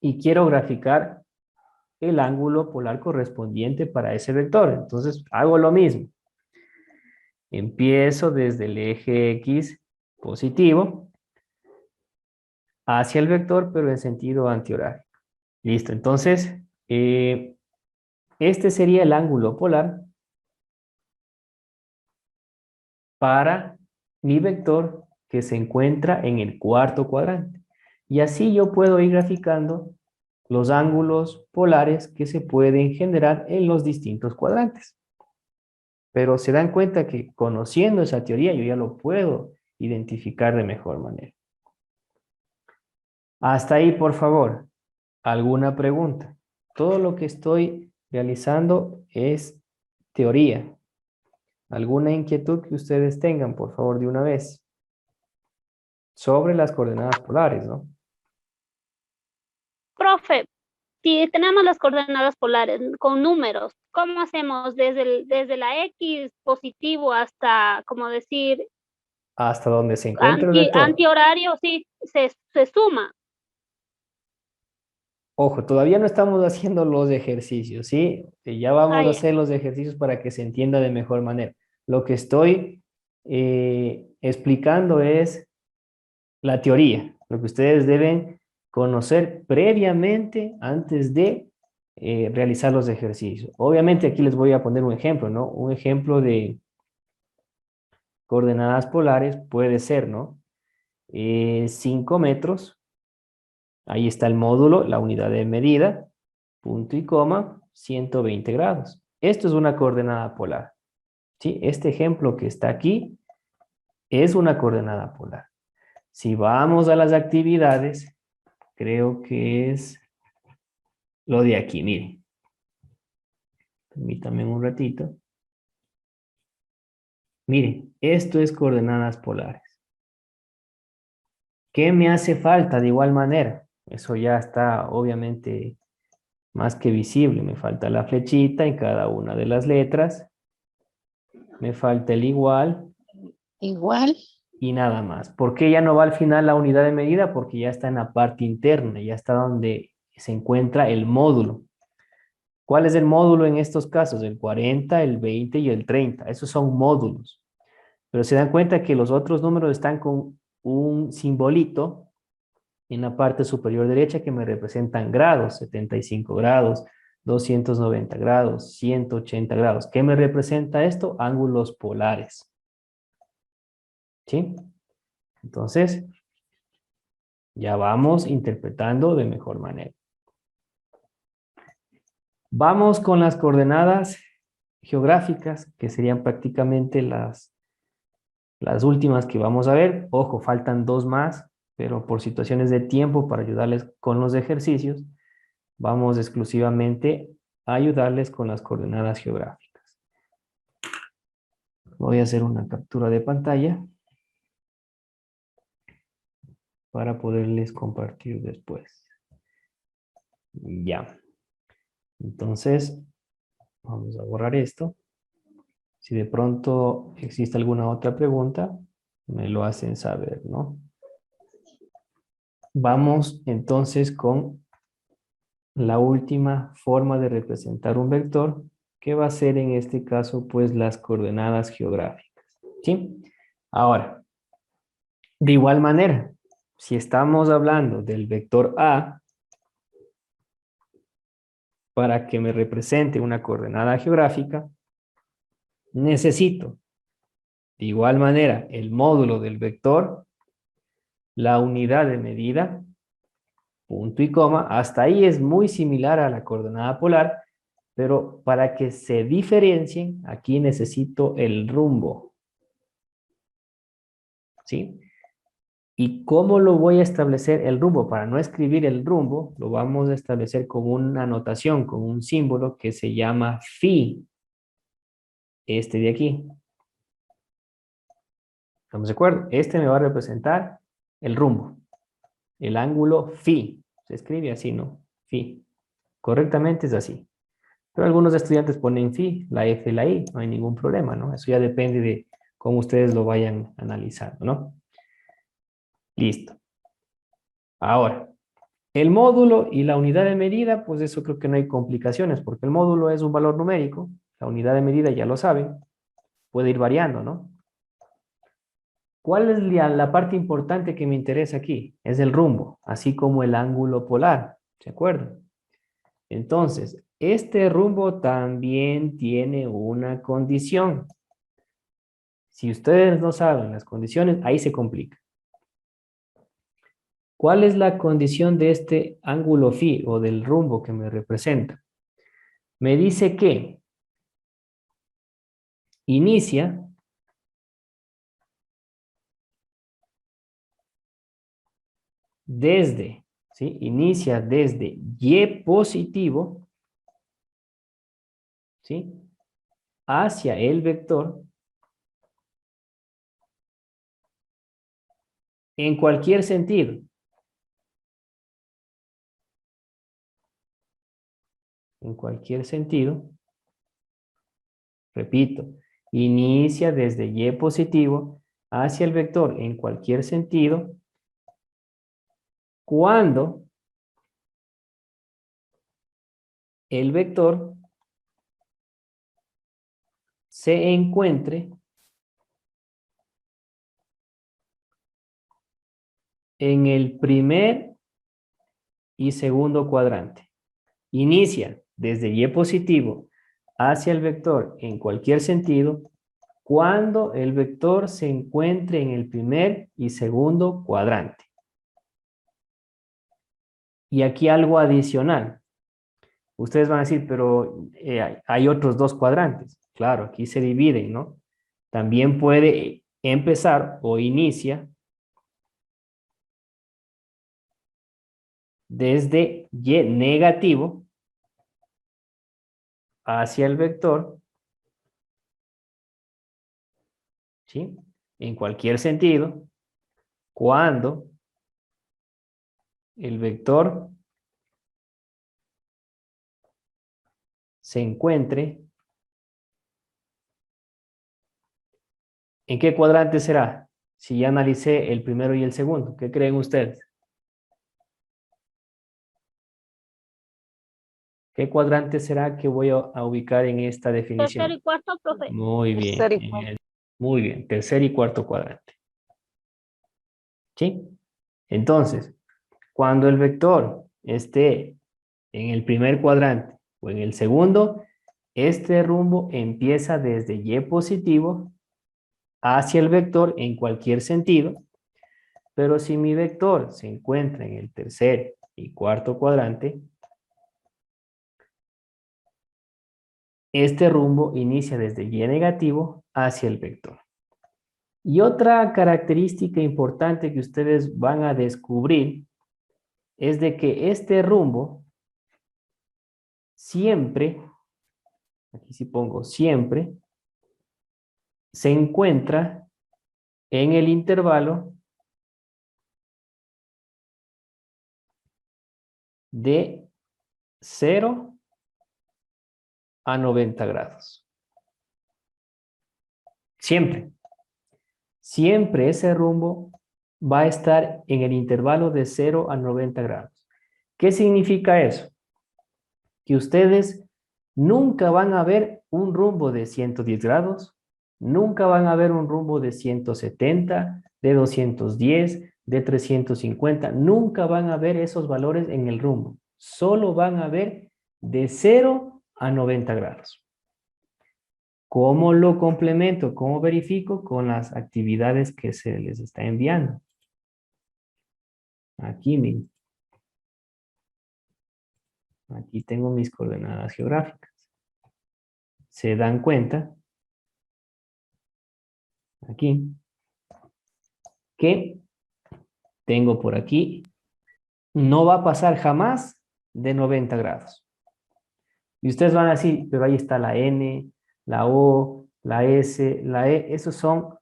Y quiero graficar el ángulo polar correspondiente para ese vector. Entonces, hago lo mismo. Empiezo desde el eje X positivo hacia el vector, pero en sentido antihorario. Listo, entonces, este sería el ángulo polar para mi vector que se encuentra en el cuarto cuadrante. Y así yo puedo ir graficando los ángulos polares que se pueden generar en los distintos cuadrantes. Pero se dan cuenta que conociendo esa teoría yo ya lo puedo identificar de mejor manera. Hasta ahí, por favor, ¿alguna pregunta? Todo lo que estoy realizando es teoría. ¿Alguna inquietud que ustedes tengan, por favor, de una vez? Sobre las coordenadas polares, ¿no? Profe, si tenemos las coordenadas polares con números, ¿cómo hacemos desde la X positivo hasta, como decir, Hasta donde se encuentra el vector. antihorario? Sí, se suma. Ojo, todavía no estamos haciendo los ejercicios, ¿sí? Ya vamos a Ya. hacer los ejercicios para que se entienda de mejor manera. Lo que estoy explicando es la teoría, lo que ustedes deben conocer previamente antes de realizar los ejercicios. Obviamente aquí les voy a poner un ejemplo, ¿no? Un ejemplo de coordenadas polares puede ser, ¿no? 5 metros, ahí está el módulo, la unidad de medida, punto y coma, 120 grados. Esto es una coordenada polar, ¿sí? Este ejemplo que está aquí es una coordenada polar. Si vamos a las actividades, creo que es lo de aquí, miren. Permítanme un ratito. Miren, esto es coordenadas polares. ¿Qué me hace falta de igual manera? Eso ya está obviamente más que visible. Me falta la flechita en cada una de las letras. Me falta el igual. Igual. Y nada más. ¿Por qué ya no va al final la unidad de medida? Porque ya está en la parte interna, ya está donde se encuentra el módulo. ¿Cuál es el módulo en estos casos? El 40, el 20 y el 30. Esos son módulos. Pero se dan cuenta que los otros números están con un simbolito en la parte superior derecha que me representan grados, 75 grados, 290 grados, 180 grados. ¿Qué me representa esto? Ángulos polares. ¿Sí? Entonces, ya vamos interpretando de mejor manera. Vamos con las coordenadas geográficas, que serían prácticamente las últimas que vamos a ver. Ojo, faltan dos más, pero por situaciones de tiempo para ayudarles con los ejercicios, vamos exclusivamente a ayudarles con las coordenadas geográficas. Voy a hacer una captura de pantalla para poderles compartir después. Ya. Entonces, vamos a borrar esto. Si de pronto existe alguna otra pregunta, me lo hacen saber, ¿no? Vamos entonces con la última forma de representar un vector, que va a ser en este caso, pues, las coordenadas geográficas. ¿Sí? Ahora, de igual manera, si estamos hablando del vector A, para que me represente una coordenada geográfica, necesito, de igual manera, el módulo del vector, la unidad de medida, punto y coma. Hasta ahí es muy similar a la coordenada polar, pero para que se diferencien, aquí necesito el rumbo. ¿Sí? ¿Y cómo lo voy a establecer el rumbo? Para no escribir el rumbo, lo vamos a establecer con una anotación, con un símbolo que se llama phi. Este de aquí. ¿Estamos de acuerdo? Este me va a representar el rumbo. El ángulo phi. Se escribe así, ¿no? Phi. Correctamente es así. Pero algunos estudiantes ponen phi, la F y la I. No hay ningún problema, ¿no? Eso ya depende de cómo ustedes lo vayan analizando, ¿no? Listo. Ahora, el módulo y la unidad de medida, pues eso creo que no hay complicaciones, porque el módulo es un valor numérico, la unidad de medida ya lo saben, puede ir variando, ¿no? ¿Cuál es la parte importante que me interesa aquí? Es el rumbo, así como el ángulo polar, ¿de acuerdo? Entonces, este rumbo también tiene una condición. Si ustedes no saben las condiciones, ahí se complica. ¿Cuál es la condición de este ángulo phi o del rumbo que me representa? Me dice que inicia desde, ¿sí? Inicia desde y positivo, ¿sí? Hacia el vector en cualquier sentido. En cualquier sentido. Repito, inicia desde y positivo hacia el vector en cualquier sentido cuando el vector se encuentre en el primer y segundo cuadrante. Inicia desde y positivo hacia el vector en cualquier sentido cuando el vector se encuentre en el primer y segundo cuadrante. Y aquí algo adicional. Ustedes van a decir, pero hay otros dos cuadrantes. Claro, aquí se dividen, ¿no? También puede empezar o inicia desde y negativo hacia el vector, ¿sí? En cualquier sentido, cuando el vector se encuentre, ¿en qué cuadrante será? Si ya analicé el primero y el segundo, ¿qué creen ustedes? ¿Qué cuadrante será que voy a ubicar en esta definición? Tercero y cuarto, profe. Muy bien, Tercer y cuarto. muy bien, tercer y cuarto cuadrante. ¿Sí? Entonces, cuando el vector esté en el primer cuadrante o en el segundo, este rumbo empieza desde y positivo hacia el vector en cualquier sentido, pero si mi vector se encuentra en el tercer y cuarto cuadrante, este rumbo inicia desde y negativo hacia el vector. Y otra característica importante que ustedes van a descubrir es de que este rumbo siempre, aquí sí pongo siempre, se encuentra en el intervalo de 0 a 90 grados. Siempre. Siempre ese rumbo va a estar en el intervalo de 0 a 90 grados. ¿Qué significa eso? Que ustedes nunca van a ver un rumbo de 110 grados, nunca van a ver un rumbo de 170, de 210, de 350, nunca van a ver esos valores en el rumbo. Solo van a ver de 0 a 90 grados. ¿Cómo lo complemento? ¿Cómo verifico? Con las actividades que se les está enviando. Aquí mismo. Aquí tengo mis coordenadas geográficas. ¿Se dan cuenta? Aquí. Que tengo por aquí. No va a pasar jamás de 90 grados. Y ustedes van a decir, pero ahí está la N, la O, la S, la E. Esos son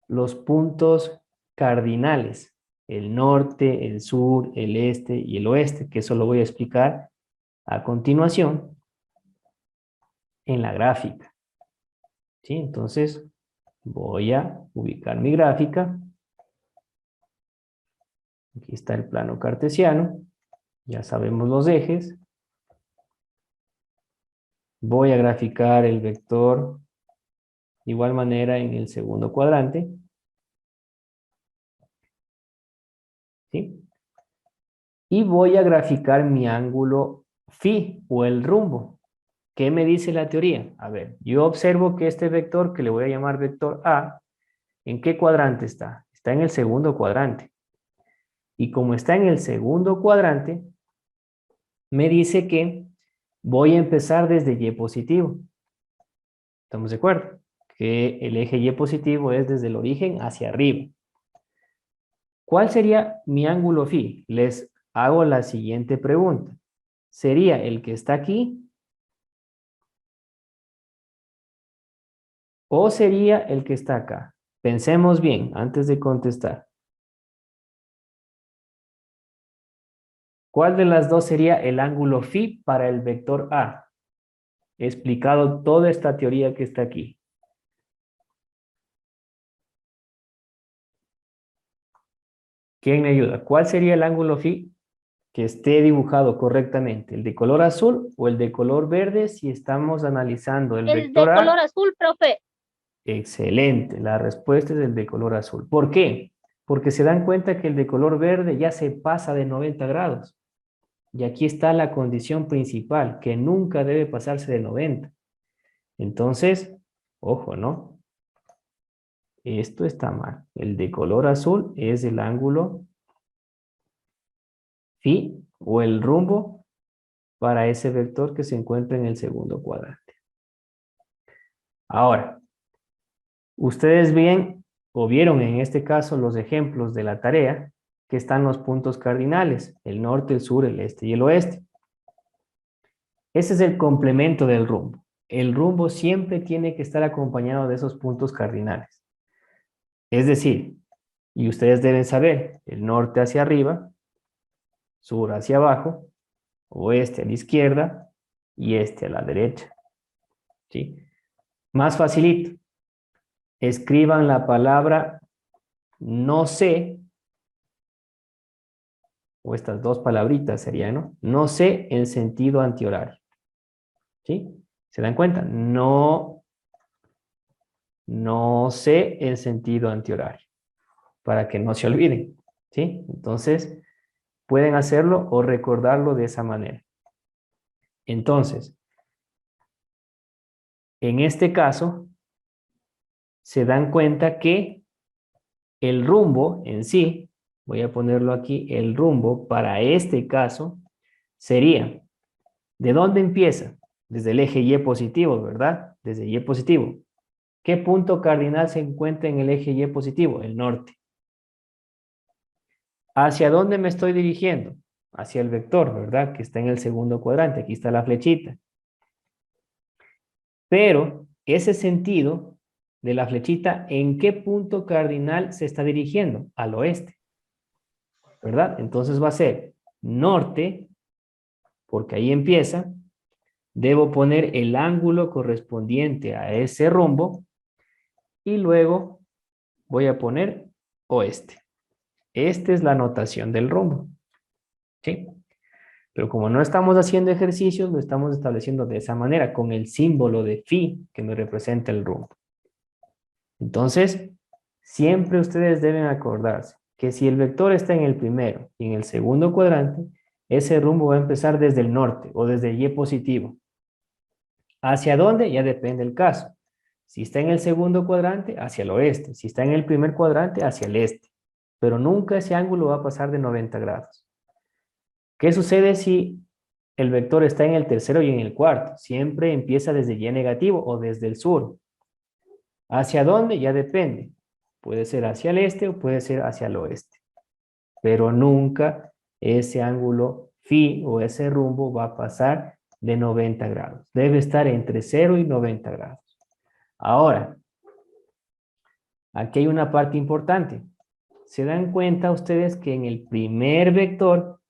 los puntos cardinales. El norte, el sur, el este y el oeste, que eso lo voy a explicar a continuación en la gráfica. ¿Sí? Entonces, voy a ubicar mi gráfica. Aquí está el plano cartesiano. Ya sabemos los ejes. Voy a graficar el vector de igual manera en el segundo cuadrante. ¿Sí? Y voy a graficar mi ángulo phi o el rumbo. ¿Qué me dice la teoría? A ver, yo observo que este vector, que le voy a llamar vector A, ¿en qué cuadrante está? Está en el segundo cuadrante. Y como está en el segundo cuadrante, me dice que voy a empezar desde Y positivo. ¿Estamos de acuerdo? Que el eje Y positivo es desde el origen hacia arriba. ¿Cuál sería mi ángulo phi? Les hago la siguiente pregunta. ¿Sería el que está aquí? ¿O sería el que está acá? Pensemos bien antes de contestar. ¿Cuál de las dos sería el ángulo phi para el vector A? He explicado toda esta teoría que está aquí. ¿Quién me ayuda? ¿Cuál sería el ángulo phi que esté dibujado correctamente? ¿El de color azul o el de color verde si estamos analizando el El de vector A? color azul, profe. Excelente, la respuesta es el de color azul. ¿Por qué? Porque se dan cuenta que el de color verde ya se pasa de 90 grados. Y aquí está la condición principal, que nunca debe pasarse de 90. Entonces, ojo, ¿no? Esto está mal. El de color azul es el ángulo phi o el rumbo para ese vector que se encuentra en el segundo cuadrante. Ahora, ustedes ven o vieron en este caso los ejemplos de la tarea que están los puntos cardinales, el norte, el sur, el este y el oeste. Ese es el complemento del rumbo. El rumbo siempre tiene que estar acompañado de esos puntos cardinales. Es decir, y ustedes deben saber, el norte hacia arriba, sur hacia abajo, oeste a la izquierda y este a la derecha. ¿Sí? Más facilito. Escriban la palabra no sé, o estas dos palabritas serían, ¿no? No sé en sentido antihorario. ¿Sí? ¿Se dan cuenta? No sé en sentido antihorario. Para que no se olviden. ¿Sí? Entonces, pueden hacerlo o recordarlo de esa manera. Entonces, en este caso, se dan cuenta que el rumbo en sí, voy a ponerlo aquí, el rumbo para este caso sería, ¿de dónde empieza? Desde el eje Y positivo, ¿verdad? Desde Y positivo. ¿Qué punto cardinal se encuentra en el eje Y positivo? El norte. ¿Hacia dónde me estoy dirigiendo? Hacia el vector, ¿verdad? Que está en el segundo cuadrante. Aquí está la flechita. Pero ese sentido de la flechita, ¿en qué punto cardinal se está dirigiendo? Al oeste, ¿verdad? Entonces va a ser norte, porque ahí empieza, debo poner el ángulo correspondiente a ese rombo y luego voy a poner oeste. Esta es la notación del rombo. ¿Sí? Pero como no estamos haciendo ejercicios, lo estamos estableciendo de esa manera, con el símbolo de phi que me representa el rombo. Entonces, siempre ustedes deben acordarse que si el vector está en el primero y en el segundo cuadrante, ese rumbo va a empezar desde el norte o desde Y positivo. ¿Hacia dónde? Ya depende del caso. Si está en el segundo cuadrante, hacia el oeste. Si está en el primer cuadrante, hacia el este. Pero nunca ese ángulo va a pasar de 90 grados. ¿Qué sucede si el vector está en el tercero y en el cuarto? Siempre empieza desde Y negativo o desde el sur. ¿Hacia dónde? Ya depende. Puede ser hacia el este o puede ser hacia el oeste. Pero nunca ese ángulo phi o ese rumbo va a pasar de 90 grados. Debe estar entre 0 y 90 grados. Ahora, aquí hay una parte importante. ¿Se dan cuenta ustedes que en el primer vector,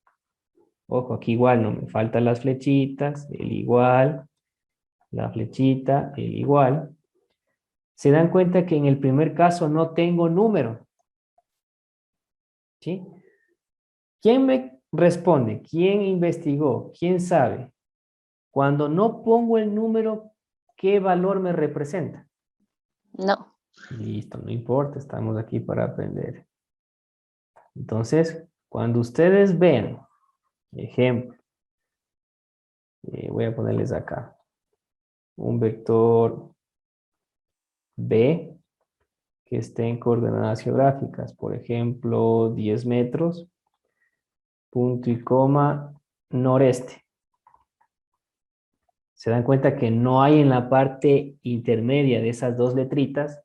ojo, aquí igual no me faltan las flechitas, el igual, la flechita, el igual? Se dan cuenta que en el primer caso no tengo número. ¿Sí? ¿Quién me responde? ¿Quién investigó? ¿Quién sabe? Cuando no pongo el número, ¿qué valor me representa? No. Listo, no importa, estamos aquí para aprender. Entonces, cuando ustedes vean, ejemplo, voy a ponerles acá, un vector B que esté en coordenadas geográficas, por ejemplo, 10 metros, punto y coma, noreste. Se dan cuenta que no hay en la parte intermedia de esas dos letritas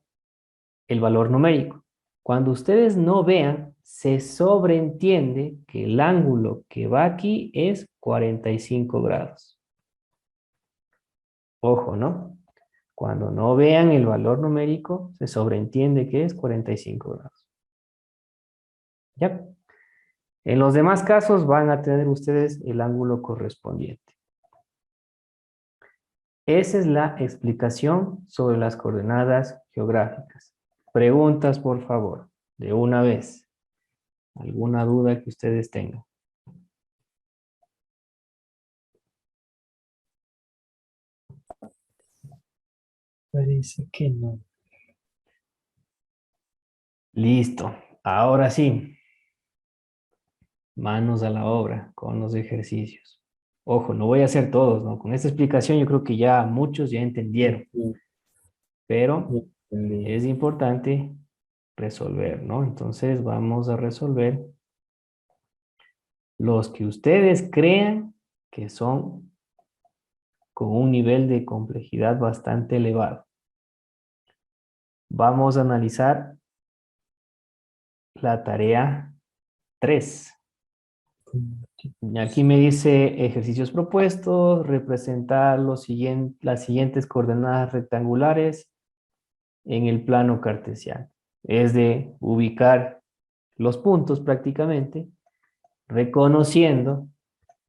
el valor numérico. Cuando ustedes no vean, se sobreentiende que el ángulo que va aquí es 45 grados. Ojo, ¿no? Cuando no vean el valor numérico, se sobreentiende que es 45 grados. ¿Ya? En los demás casos van a tener ustedes el ángulo correspondiente. Esa es la explicación sobre las coordenadas geográficas. Preguntas, por favor, de una vez. ¿Alguna duda que ustedes tengan? Parece que no. Listo. Ahora sí. Manos a la obra con los ejercicios. Ojo, no voy a hacer todos, ¿no? Con esta explicación yo creo que ya muchos ya entendieron. Pero es importante resolver, ¿no? Entonces vamos a resolver los que ustedes crean que son con un nivel de complejidad bastante elevado. Vamos a analizar la tarea 3. Y aquí me dice ejercicios propuestos, representar las siguientes coordenadas rectangulares en el plano cartesiano. Es de ubicar los puntos prácticamente, reconociendo,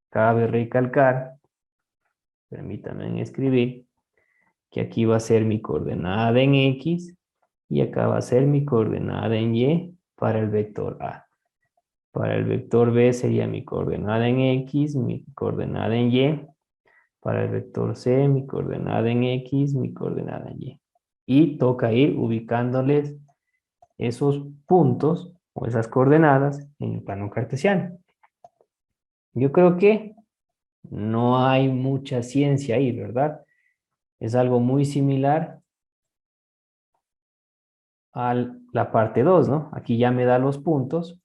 cabe recalcar, permítanme escribir, que aquí va a ser mi coordenada en X y acá va a ser mi coordenada en Y para el vector A. Para el vector B sería mi coordenada en X, mi coordenada en Y. Para el vector C, mi coordenada en X, mi coordenada en Y. Y toca ir ubicándoles esos puntos o esas coordenadas en el plano cartesiano. Yo creo que no hay mucha ciencia ahí, ¿verdad? Es algo muy similar a la parte 2, ¿no? Aquí ya me da los puntos.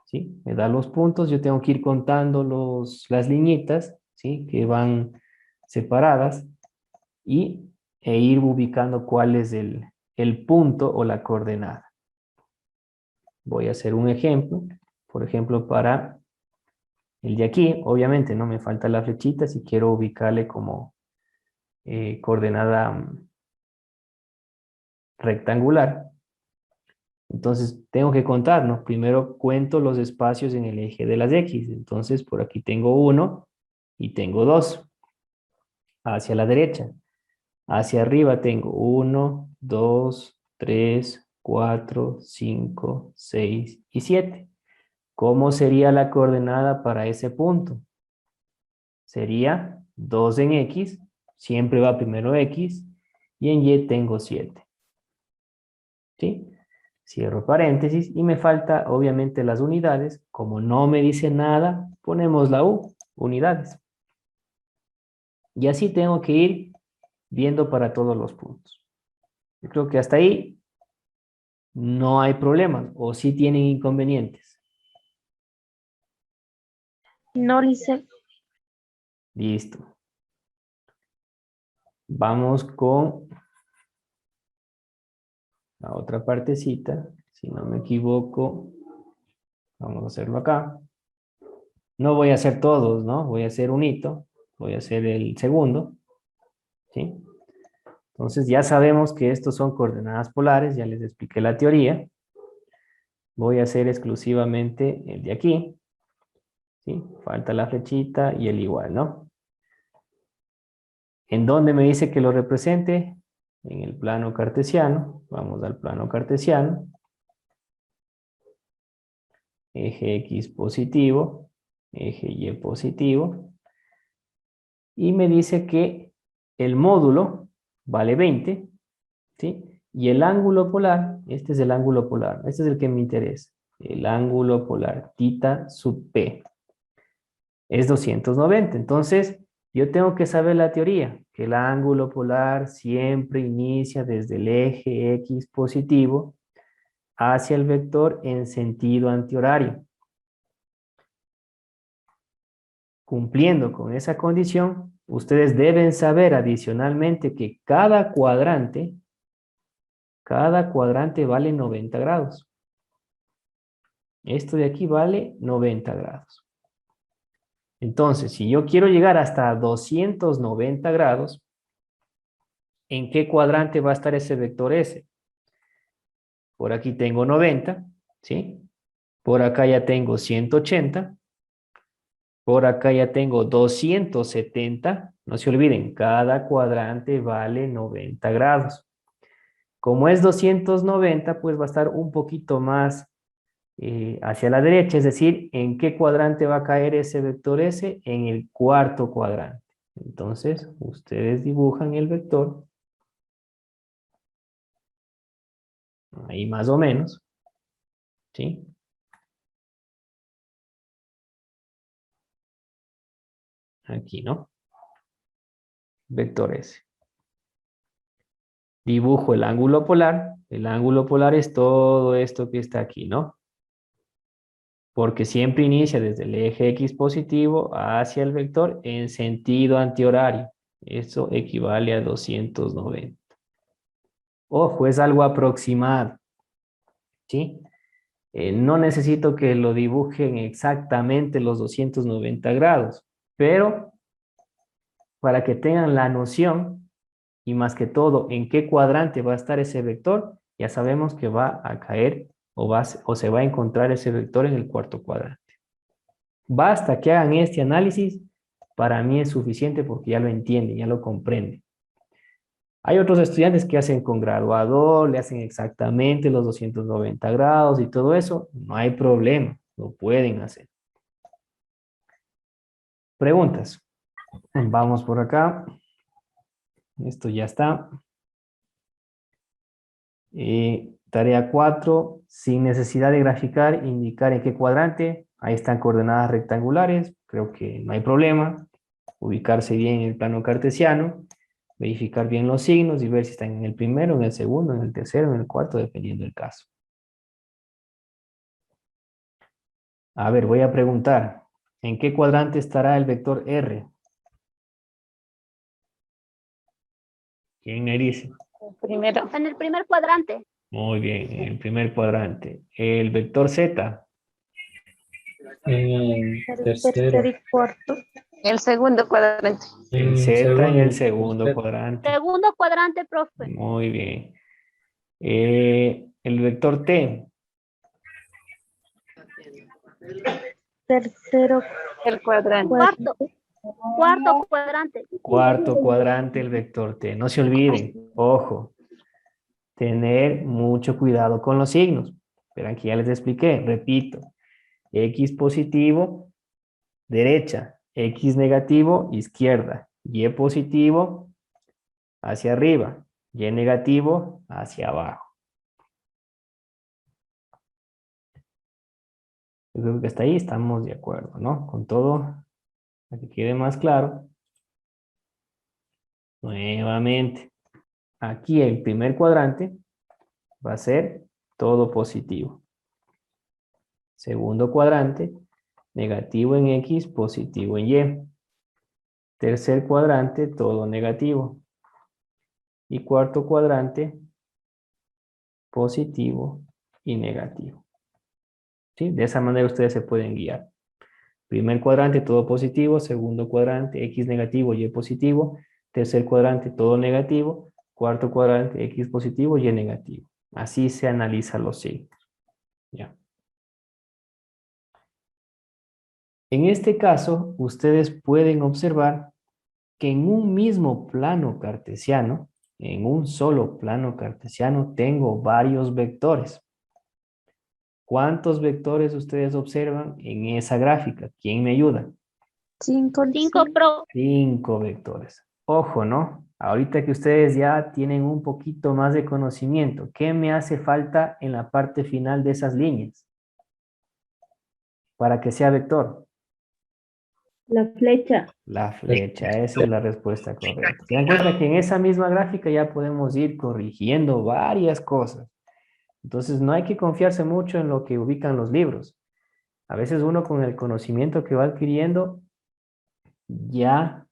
¿Sí? Me da los puntos, yo tengo que ir contando las liñitas, ¿sí? Que van separadas e ir ubicando cuál es el punto o la coordenada. Voy a hacer un ejemplo, por ejemplo, para el de aquí, obviamente no me falta la flechita si quiero ubicarle como coordenada rectangular. Entonces tengo que contar, ¿no? Primero cuento los espacios en el eje de las X. Entonces por aquí tengo 1 y tengo 2 hacia la derecha. Hacia arriba tengo 1, 2, 3, 4, 5, 6 y 7. ¿Cómo sería la coordenada para ese punto? Sería 2 en X, siempre va primero X, y en Y tengo 7. ¿Sí? Cierro paréntesis y me falta obviamente las unidades. Como no me dice nada, ponemos la U, unidades. Y así tengo que ir viendo para todos los puntos. Yo creo que hasta ahí no hay problemas, o sí tienen inconvenientes. No, Lice. Listo. Vamos con la otra partecita. Si no me equivoco, vamos a hacerlo acá. No voy a hacer todos, ¿no? Voy a hacer un hito. Voy a hacer el segundo. ¿Sí? Entonces ya sabemos que estos son coordenadas polares. Ya les expliqué la teoría. Voy a hacer exclusivamente el de aquí. ¿Sí? Falta la flechita y el igual, ¿no? ¿En dónde me dice que lo represente? En el plano cartesiano. Vamos al plano cartesiano. Eje X positivo. Eje Y positivo. Y me dice que el módulo vale 20. ¿Sí? Y el ángulo polar, este es el ángulo polar. Este es el que me interesa. El ángulo polar, θ sub P. Es 290. Entonces, yo tengo que saber la teoría, que el ángulo polar siempre inicia desde el eje X positivo hacia el vector en sentido antihorario. Cumpliendo con esa condición, ustedes deben saber adicionalmente que cada cuadrante vale 90 grados. Esto de aquí vale 90 grados. Entonces, si yo quiero llegar hasta 290 grados, ¿en qué cuadrante va a estar ese vector S? Por aquí tengo 90, ¿sí? Por acá ya tengo 180. Por acá ya tengo 270. No se olviden, cada cuadrante vale 90 grados. Como es 290, pues va a estar un poquito más hacia la derecha, es decir, ¿en qué cuadrante va a caer ese vector S? En el cuarto cuadrante. Entonces, ustedes dibujan el vector, ahí más o menos, ¿sí? Aquí, ¿no? Vector S. Dibujo el ángulo polar es todo esto que está aquí, ¿no? Porque siempre inicia desde el eje X positivo hacia el vector en sentido antihorario. Eso equivale a 290. Ojo, es algo aproximado, ¿sí? No necesito que lo dibujen exactamente los 290 grados, pero para que tengan la noción y más que todo en qué cuadrante va a estar ese vector, ya sabemos que va a caer o se va a encontrar ese vector en el cuarto cuadrante. Basta que hagan este análisis, para mí es suficiente porque ya lo entienden, ya lo comprenden. Hay otros estudiantes que hacen con graduador, le hacen exactamente los 290 grados y todo eso. No hay problema, lo pueden hacer. Preguntas. Vamos por acá. Esto ya está. Tarea 4. Sin necesidad de graficar, indicar en qué cuadrante. Ahí están coordenadas rectangulares. Creo que no hay problema. Ubicarse bien en el plano cartesiano. Verificar bien los signos y ver si están en el primero, en el segundo, en el tercero, en el cuarto, dependiendo del caso. A ver, voy a preguntar. ¿En qué cuadrante estará el vector R? ¿Quién me dice? Primero. En el primer cuadrante. Muy bien, en el primer cuadrante. El vector Z. En El tercero. tercer y cuarto. El segundo cuadrante. El En Z en el segundo. segundo cuadrante. Segundo cuadrante, profe. Muy bien. El vector t, Tercero. El cuadrante. Cuarto cuadrante. cuarto cuadrante, el vector t. No se olviden, ojo, tener mucho cuidado con los signos. Verán que ya les expliqué, repito, X positivo, derecha, X negativo, izquierda, Y positivo, hacia arriba, Y negativo, hacia abajo. Yo creo que hasta ahí estamos de acuerdo, ¿no? Con todo, para que quede más claro. Nuevamente, aquí el primer cuadrante va a ser todo positivo. Segundo cuadrante, negativo en X, positivo en Y. Tercer cuadrante, todo negativo. Y cuarto cuadrante, positivo y negativo. ¿Sí? De esa manera ustedes se pueden guiar. Primer cuadrante, todo positivo. Segundo cuadrante, X negativo, Y positivo. Tercer cuadrante, todo negativo. Cuarto cuadrante, X positivo, Y negativo. Así se analizan los signos. ¿Ya? En este caso, ustedes pueden observar que en un mismo plano cartesiano, en un solo plano cartesiano, tengo varios vectores. ¿Cuántos vectores ustedes observan en esa gráfica? ¿Quién me ayuda? 5. 5 pro. 5 vectores. Ojo, ¿no? Ahorita que ustedes ya tienen un poquito más de conocimiento, ¿qué me hace falta en la parte final de esas líneas? Para que sea vector. La flecha. La flecha, esa es la respuesta correcta. Se dan cuenta que en esa misma gráfica ya podemos ir corrigiendo varias cosas. Entonces no hay que confiarse mucho en lo que ubican los libros. A veces uno con el conocimiento que va adquiriendo ya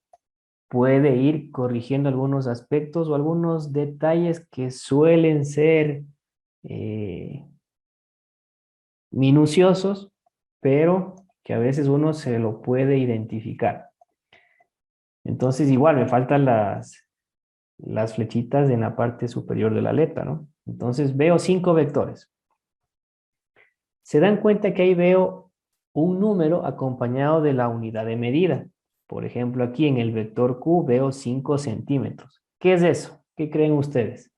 puede ir corrigiendo algunos aspectos o algunos detalles que suelen ser minuciosos, pero que a veces uno se lo puede identificar. Entonces igual me faltan las flechitas en la parte superior de la letra, ¿no? Entonces veo 5 vectores. Se dan cuenta que ahí veo un número acompañado de la unidad de medida. Por ejemplo, aquí en el vector Q veo 5 centímetros. ¿Qué es eso? ¿Qué creen ustedes?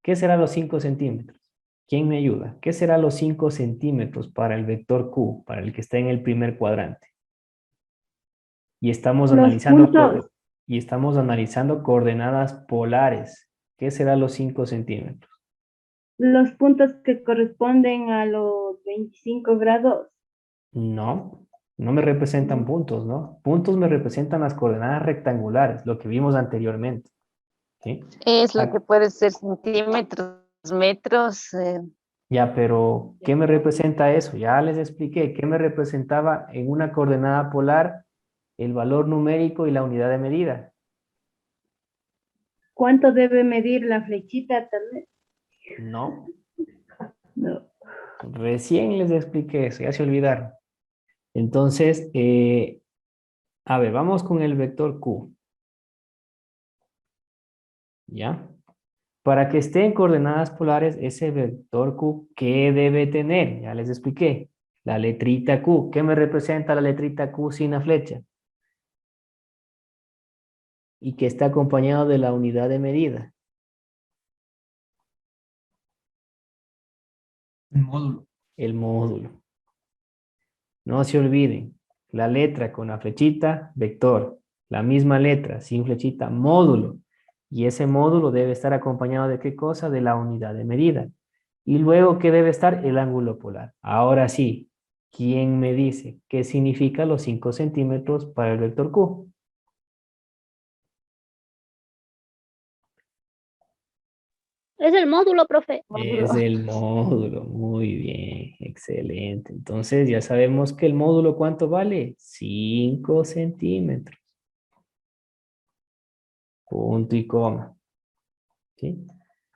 ¿Qué será los 5 centímetros? ¿Quién me ayuda? ¿Qué será los 5 centímetros para el vector Q, para el que está en el primer cuadrante? Y estamos analizando coordenadas polares. ¿Qué será los 5 centímetros? Los puntos que corresponden a los 25 grados. No, no me representan puntos, ¿no? Puntos me representan las coordenadas rectangulares, lo que vimos anteriormente. ¿Sí? Es lo que puede ser centímetros, metros. Ya, pero ¿qué me representa eso? Ya les expliqué. ¿Qué me representaba en una coordenada polar? El valor numérico y la unidad de medida. ¿Cuánto debe medir la flechita también? No, No. recién les expliqué eso, ya se olvidaron. Entonces, a ver, vamos con el vector Q. ¿Ya? Para que esté en coordenadas polares, ese vector Q, ¿qué debe tener? Ya les expliqué. La letrita Q. ¿Qué me representa la letrita Q sin la flecha? Y que está acompañado de la unidad de medida. El módulo. El módulo. No se olviden. La letra con la flechita, vector. La misma letra sin flechita, módulo. Y ese módulo debe estar acompañado de ¿qué cosa? De la unidad de medida. Y luego, ¿qué debe estar? El ángulo polar. Ahora sí, ¿quién me dice qué significa los 5 centímetros para el vector Q? Es el módulo, profe. Es el módulo. Muy bien, excelente. Entonces ya sabemos que el módulo ¿cuánto vale? 5 centímetros. Punto y coma. ¿Sí?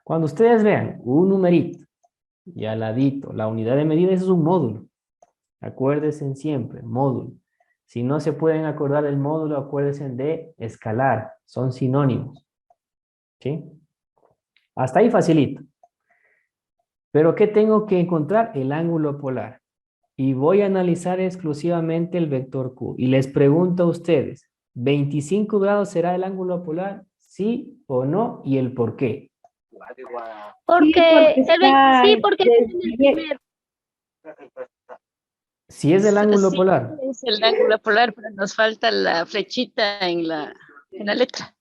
Cuando ustedes vean un numerito y al ladito, la unidad de medida, eso es un módulo. Acuérdense siempre, módulo. Si no se pueden acordar del módulo, acuérdense de escalar. Son sinónimos. ¿Sí? Hasta ahí facilito. Pero ¿qué tengo que encontrar? El ángulo polar. Y voy a analizar exclusivamente el vector Q. Y les pregunto a ustedes, ¿25 grados será el ángulo polar? ¿Sí o no? ¿Y el por qué? Porque está sí, porque ese es el desde- primer. Si es el ángulo Sí, polar. es el ángulo polar, pero nos falta la flechita en la letra.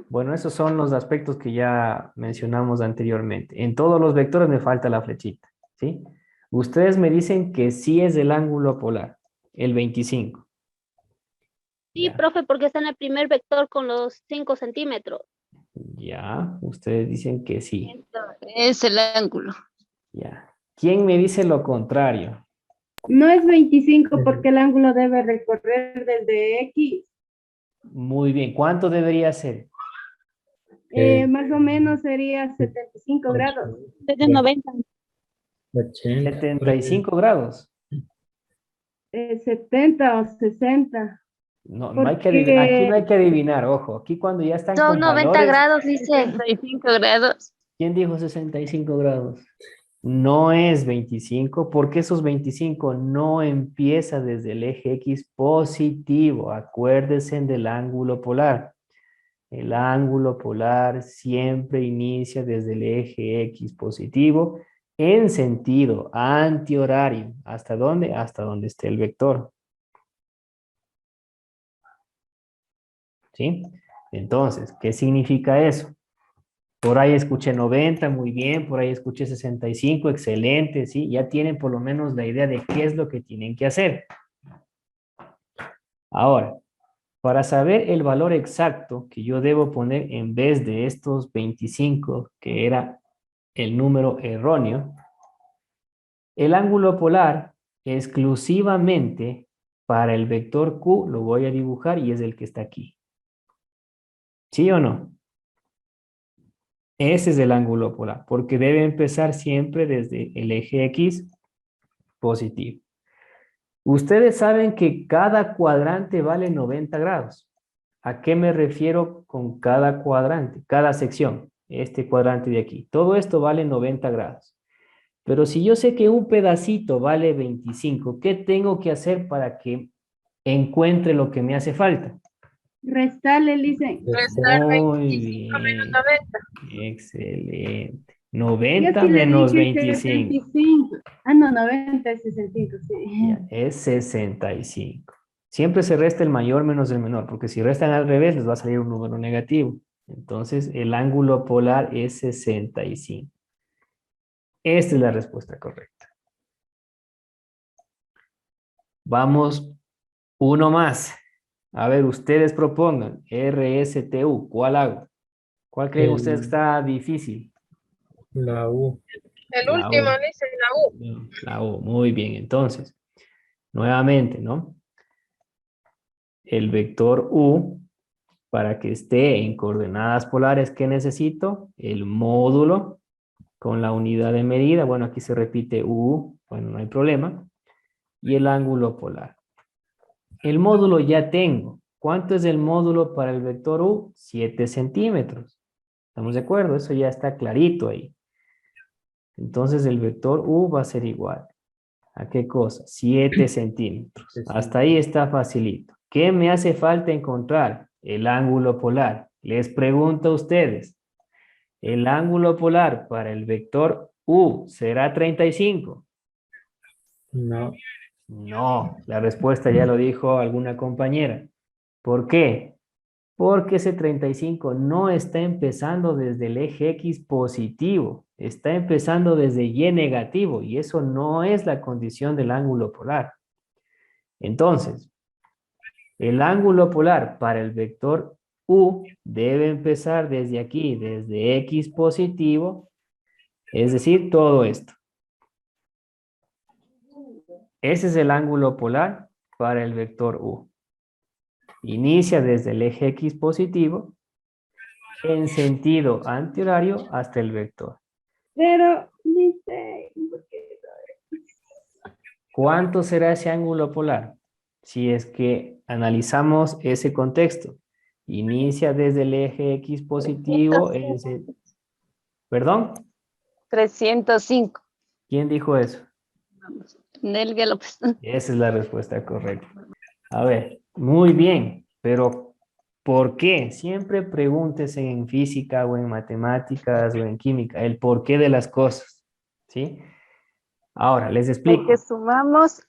Bueno, esos son los aspectos que ya mencionamos anteriormente. En todos los vectores me falta la flechita, ¿sí? Ustedes me dicen que sí es el ángulo polar, el 25. Sí, Ya, profe, porque está en el primer vector con los 5 centímetros. ya, ustedes dicen que sí. Es el ángulo. Ya. ¿Quién me dice lo contrario? No es 25 porque el ángulo debe recorrer desde X. Muy bien. ¿Cuánto debería ser? Más o menos sería 75 grados. Desde 90. 80. 75 grados. 70 o 60. No, no hay que adivinar. Aquí no Porque hay que adivinar, ojo. Aquí cuando ya están Son con 90 valores. grados, dice. 65 grados. ¿Quién dijo 65 grados? No es 25 porque esos 25 no empieza desde el eje X positivo. Acuérdense del ángulo polar. El ángulo polar siempre inicia desde el eje X positivo en sentido antihorario. ¿Hasta dónde? Hasta donde esté el vector. ¿Sí? Entonces, ¿qué significa eso? Por ahí escuché 90, muy bien, por ahí escuché 65, excelente, ¿sí? Ya tienen por lo menos la idea de qué es lo que tienen que hacer. Ahora, para saber el valor exacto que yo debo poner en vez de estos 25, que era el número erróneo, el ángulo polar exclusivamente para el vector Q lo voy a dibujar y es el que está aquí. ¿Sí o no? Ese es el ángulo polar, porque debe empezar siempre desde el eje X positivo. Ustedes saben que cada cuadrante vale 90 grados. ¿A qué me refiero con cada cuadrante? Cada sección, este cuadrante de aquí. Todo esto vale 90 grados. Pero si yo sé que un pedacito vale 25, ¿qué tengo que hacer para que encuentre lo que me hace falta? restarle, dicen. Restar Muy 25 menos bien. 90. Excelente. Yo 90 sí le menos dije 25. 75. Ah, no, 90 es 65, sí. Ya, es 65. Siempre se resta el mayor menos el menor, porque si restan al revés les va a salir un número negativo. Entonces el ángulo polar es 65. Esta es la respuesta correcta. Vamos uno más. A ver, ustedes propongan. RSTU, ¿cuál hago? ¿Cuál creen ustedes que está difícil? La U. El La último U. dice la U. La U, muy bien. Entonces, nuevamente, ¿no? El vector U, para que esté en coordenadas polares, ¿qué necesito? El módulo con la unidad de medida. Bueno, aquí se repite U, bueno, no hay problema. Y el ángulo polar. El módulo ya tengo. ¿Cuánto es el módulo para el vector U? 7 centímetros. ¿Estamos de acuerdo? Eso ya está clarito ahí. Entonces el vector U va a ser igual. ¿A qué cosa? 7 centímetros. Hasta ahí está facilito. ¿Qué me hace falta encontrar? El ángulo polar. Les pregunto a ustedes. ¿El ángulo polar para el vector U será 35? No. No, la respuesta ya lo dijo alguna compañera. ¿Por qué? Porque ese 35 no está empezando desde el eje X positivo, está empezando desde Y negativo y eso no es la condición del ángulo polar. Entonces, el ángulo polar para el vector U debe empezar desde aquí, desde X positivo, es decir, todo esto. Ese es el ángulo polar para el vector U. Inicia desde el eje X positivo en sentido antihorario hasta el vector. Pero, dice, ¿Cuánto será ese ángulo polar? Si es que analizamos ese contexto. Inicia desde el eje X positivo. ¿Perdón? 305. ¿Quién dijo eso? Nelvia López. Esa es la respuesta correcta. A ver, muy bien, pero ¿por qué? Siempre pregúntese en física o en matemáticas o en química el porqué de las cosas, ¿sí? Ahora, les explico. Porque sumamos.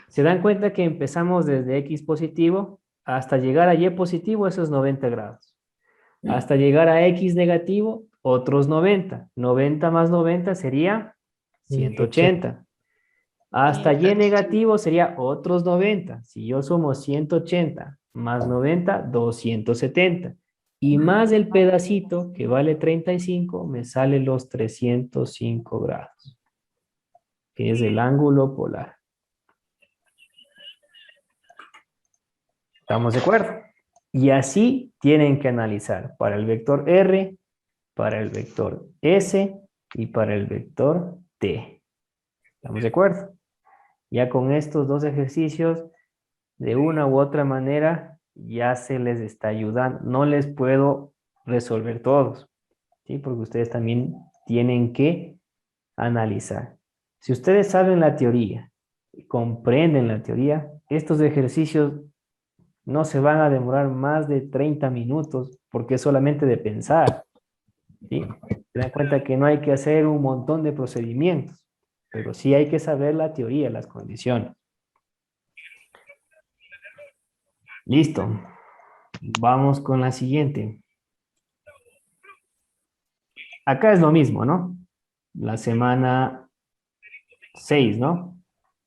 ¿Se dan cuenta que empezamos desde X positivo hasta llegar a Y positivo? Eso es 90 grados. Hasta llegar a X negativo, otros 90. 90 más 90 sería 180. Hasta Y negativo sería otros 90. Si yo sumo 180 más 90, 270. Y más el pedacito que vale 35, me sale los 305 grados, que es el ángulo polar. ¿Estamos de acuerdo? Y así tienen que analizar para el vector R, para el vector S y para el vector T. ¿Estamos de acuerdo? Ya con estos dos ejercicios, de una u otra manera, ya se les está ayudando. No les puedo resolver todos, ¿sí? Porque ustedes también tienen que analizar. Si ustedes saben la teoría y comprenden la teoría, estos ejercicios no se van a demorar más de 30 minutos porque es solamente de pensar, ¿sí? Se dan cuenta que no hay que hacer un montón de procedimientos, pero sí hay que saber la teoría, las condiciones. Listo. Vamos con la siguiente. Acá es lo mismo, ¿no? La semana 6, ¿no?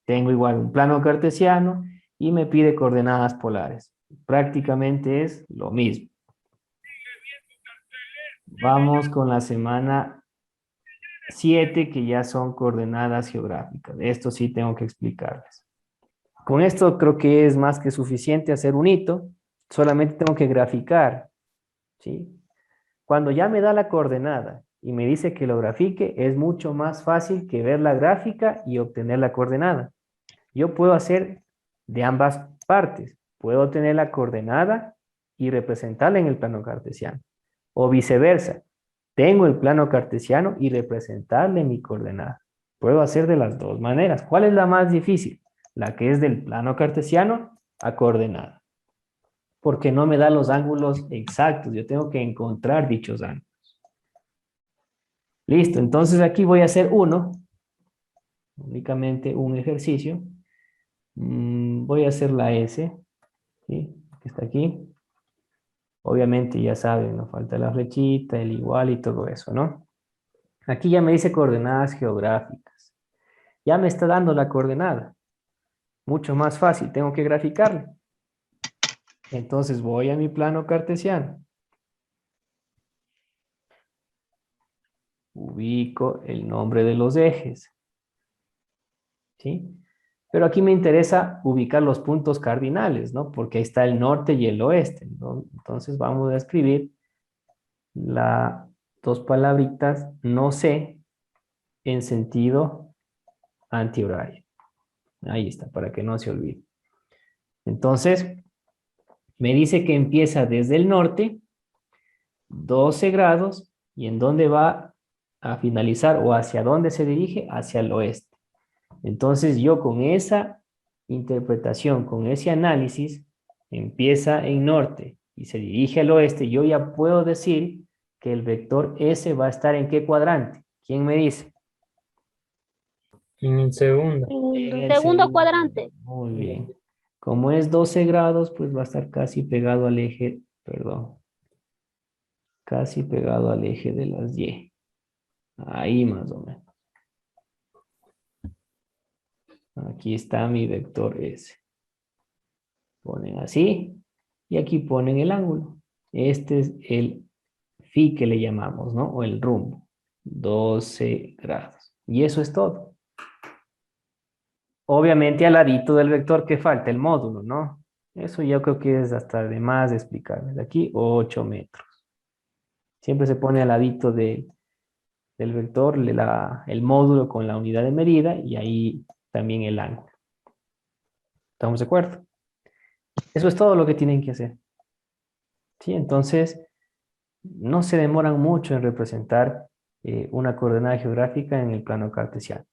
Tengo igual un plano cartesiano y me pide coordenadas polares. Prácticamente es lo mismo. Vamos con la semana 7, que ya son coordenadas geográficas. Esto sí tengo que explicarles. Con esto creo que es más que suficiente hacer un hito. Solamente tengo que graficar, ¿sí? Cuando ya me da la coordenada y me dice que lo grafique, es mucho más fácil que ver la gráfica y obtener la coordenada. Yo puedo hacer de ambas partes. Puedo tener la coordenada y representarla en el plano cartesiano. O viceversa. Tengo el plano cartesiano y representarle mi coordenada. Puedo hacer de las dos maneras. ¿Cuál es la más difícil? La que es del plano cartesiano a coordenada. Porque no me da los ángulos exactos. Yo tengo que encontrar dichos ángulos. Listo. Entonces aquí voy a hacer uno. Únicamente un ejercicio. Voy a hacer la S. ¿Sí? Que está aquí. Obviamente ya saben, nos falta la flechita, el igual y todo eso, ¿no? Aquí ya me dice coordenadas geográficas. Ya me está dando la coordenada. Mucho más fácil, tengo que graficarla. Entonces voy a mi plano cartesiano. Ubico el nombre de los ejes. ¿Sí? Pero aquí me interesa ubicar los puntos cardinales, ¿no? Porque ahí está el norte y el oeste, ¿no? Entonces vamos a escribir las dos palabritas no sé en sentido antihorario. Ahí está, para que no se olvide. Entonces, me dice que empieza desde el norte, 12 grados, y en dónde va a finalizar o hacia dónde se dirige, hacia el oeste. Entonces, yo con esa interpretación, con ese análisis, empieza en norte y se dirige al oeste, yo ya puedo decir que el vector S va a estar ¿en qué cuadrante? ¿Quién me dice? En el segundo. En El el segundo cuadrante. Muy bien. Como es 12 grados, pues va a estar casi pegado al eje, perdón, casi pegado al eje de las Y. Ahí más o menos. Aquí está mi vector S. Ponen así y aquí ponen el ángulo. Este es el phi que le llamamos, ¿no? O el rumbo. 12 grados. Y eso es todo. Obviamente al ladito del vector que falta el módulo, ¿no? Eso yo creo que es hasta de más de explicarles. Aquí 8 metros. Siempre se pone al ladito del vector el módulo con la unidad de medida y ahí también el ángulo. ¿Estamos de acuerdo? Eso es todo lo que tienen que hacer. ¿Sí? Entonces, no se demoran mucho en representar una coordenada geográfica en el plano cartesiano.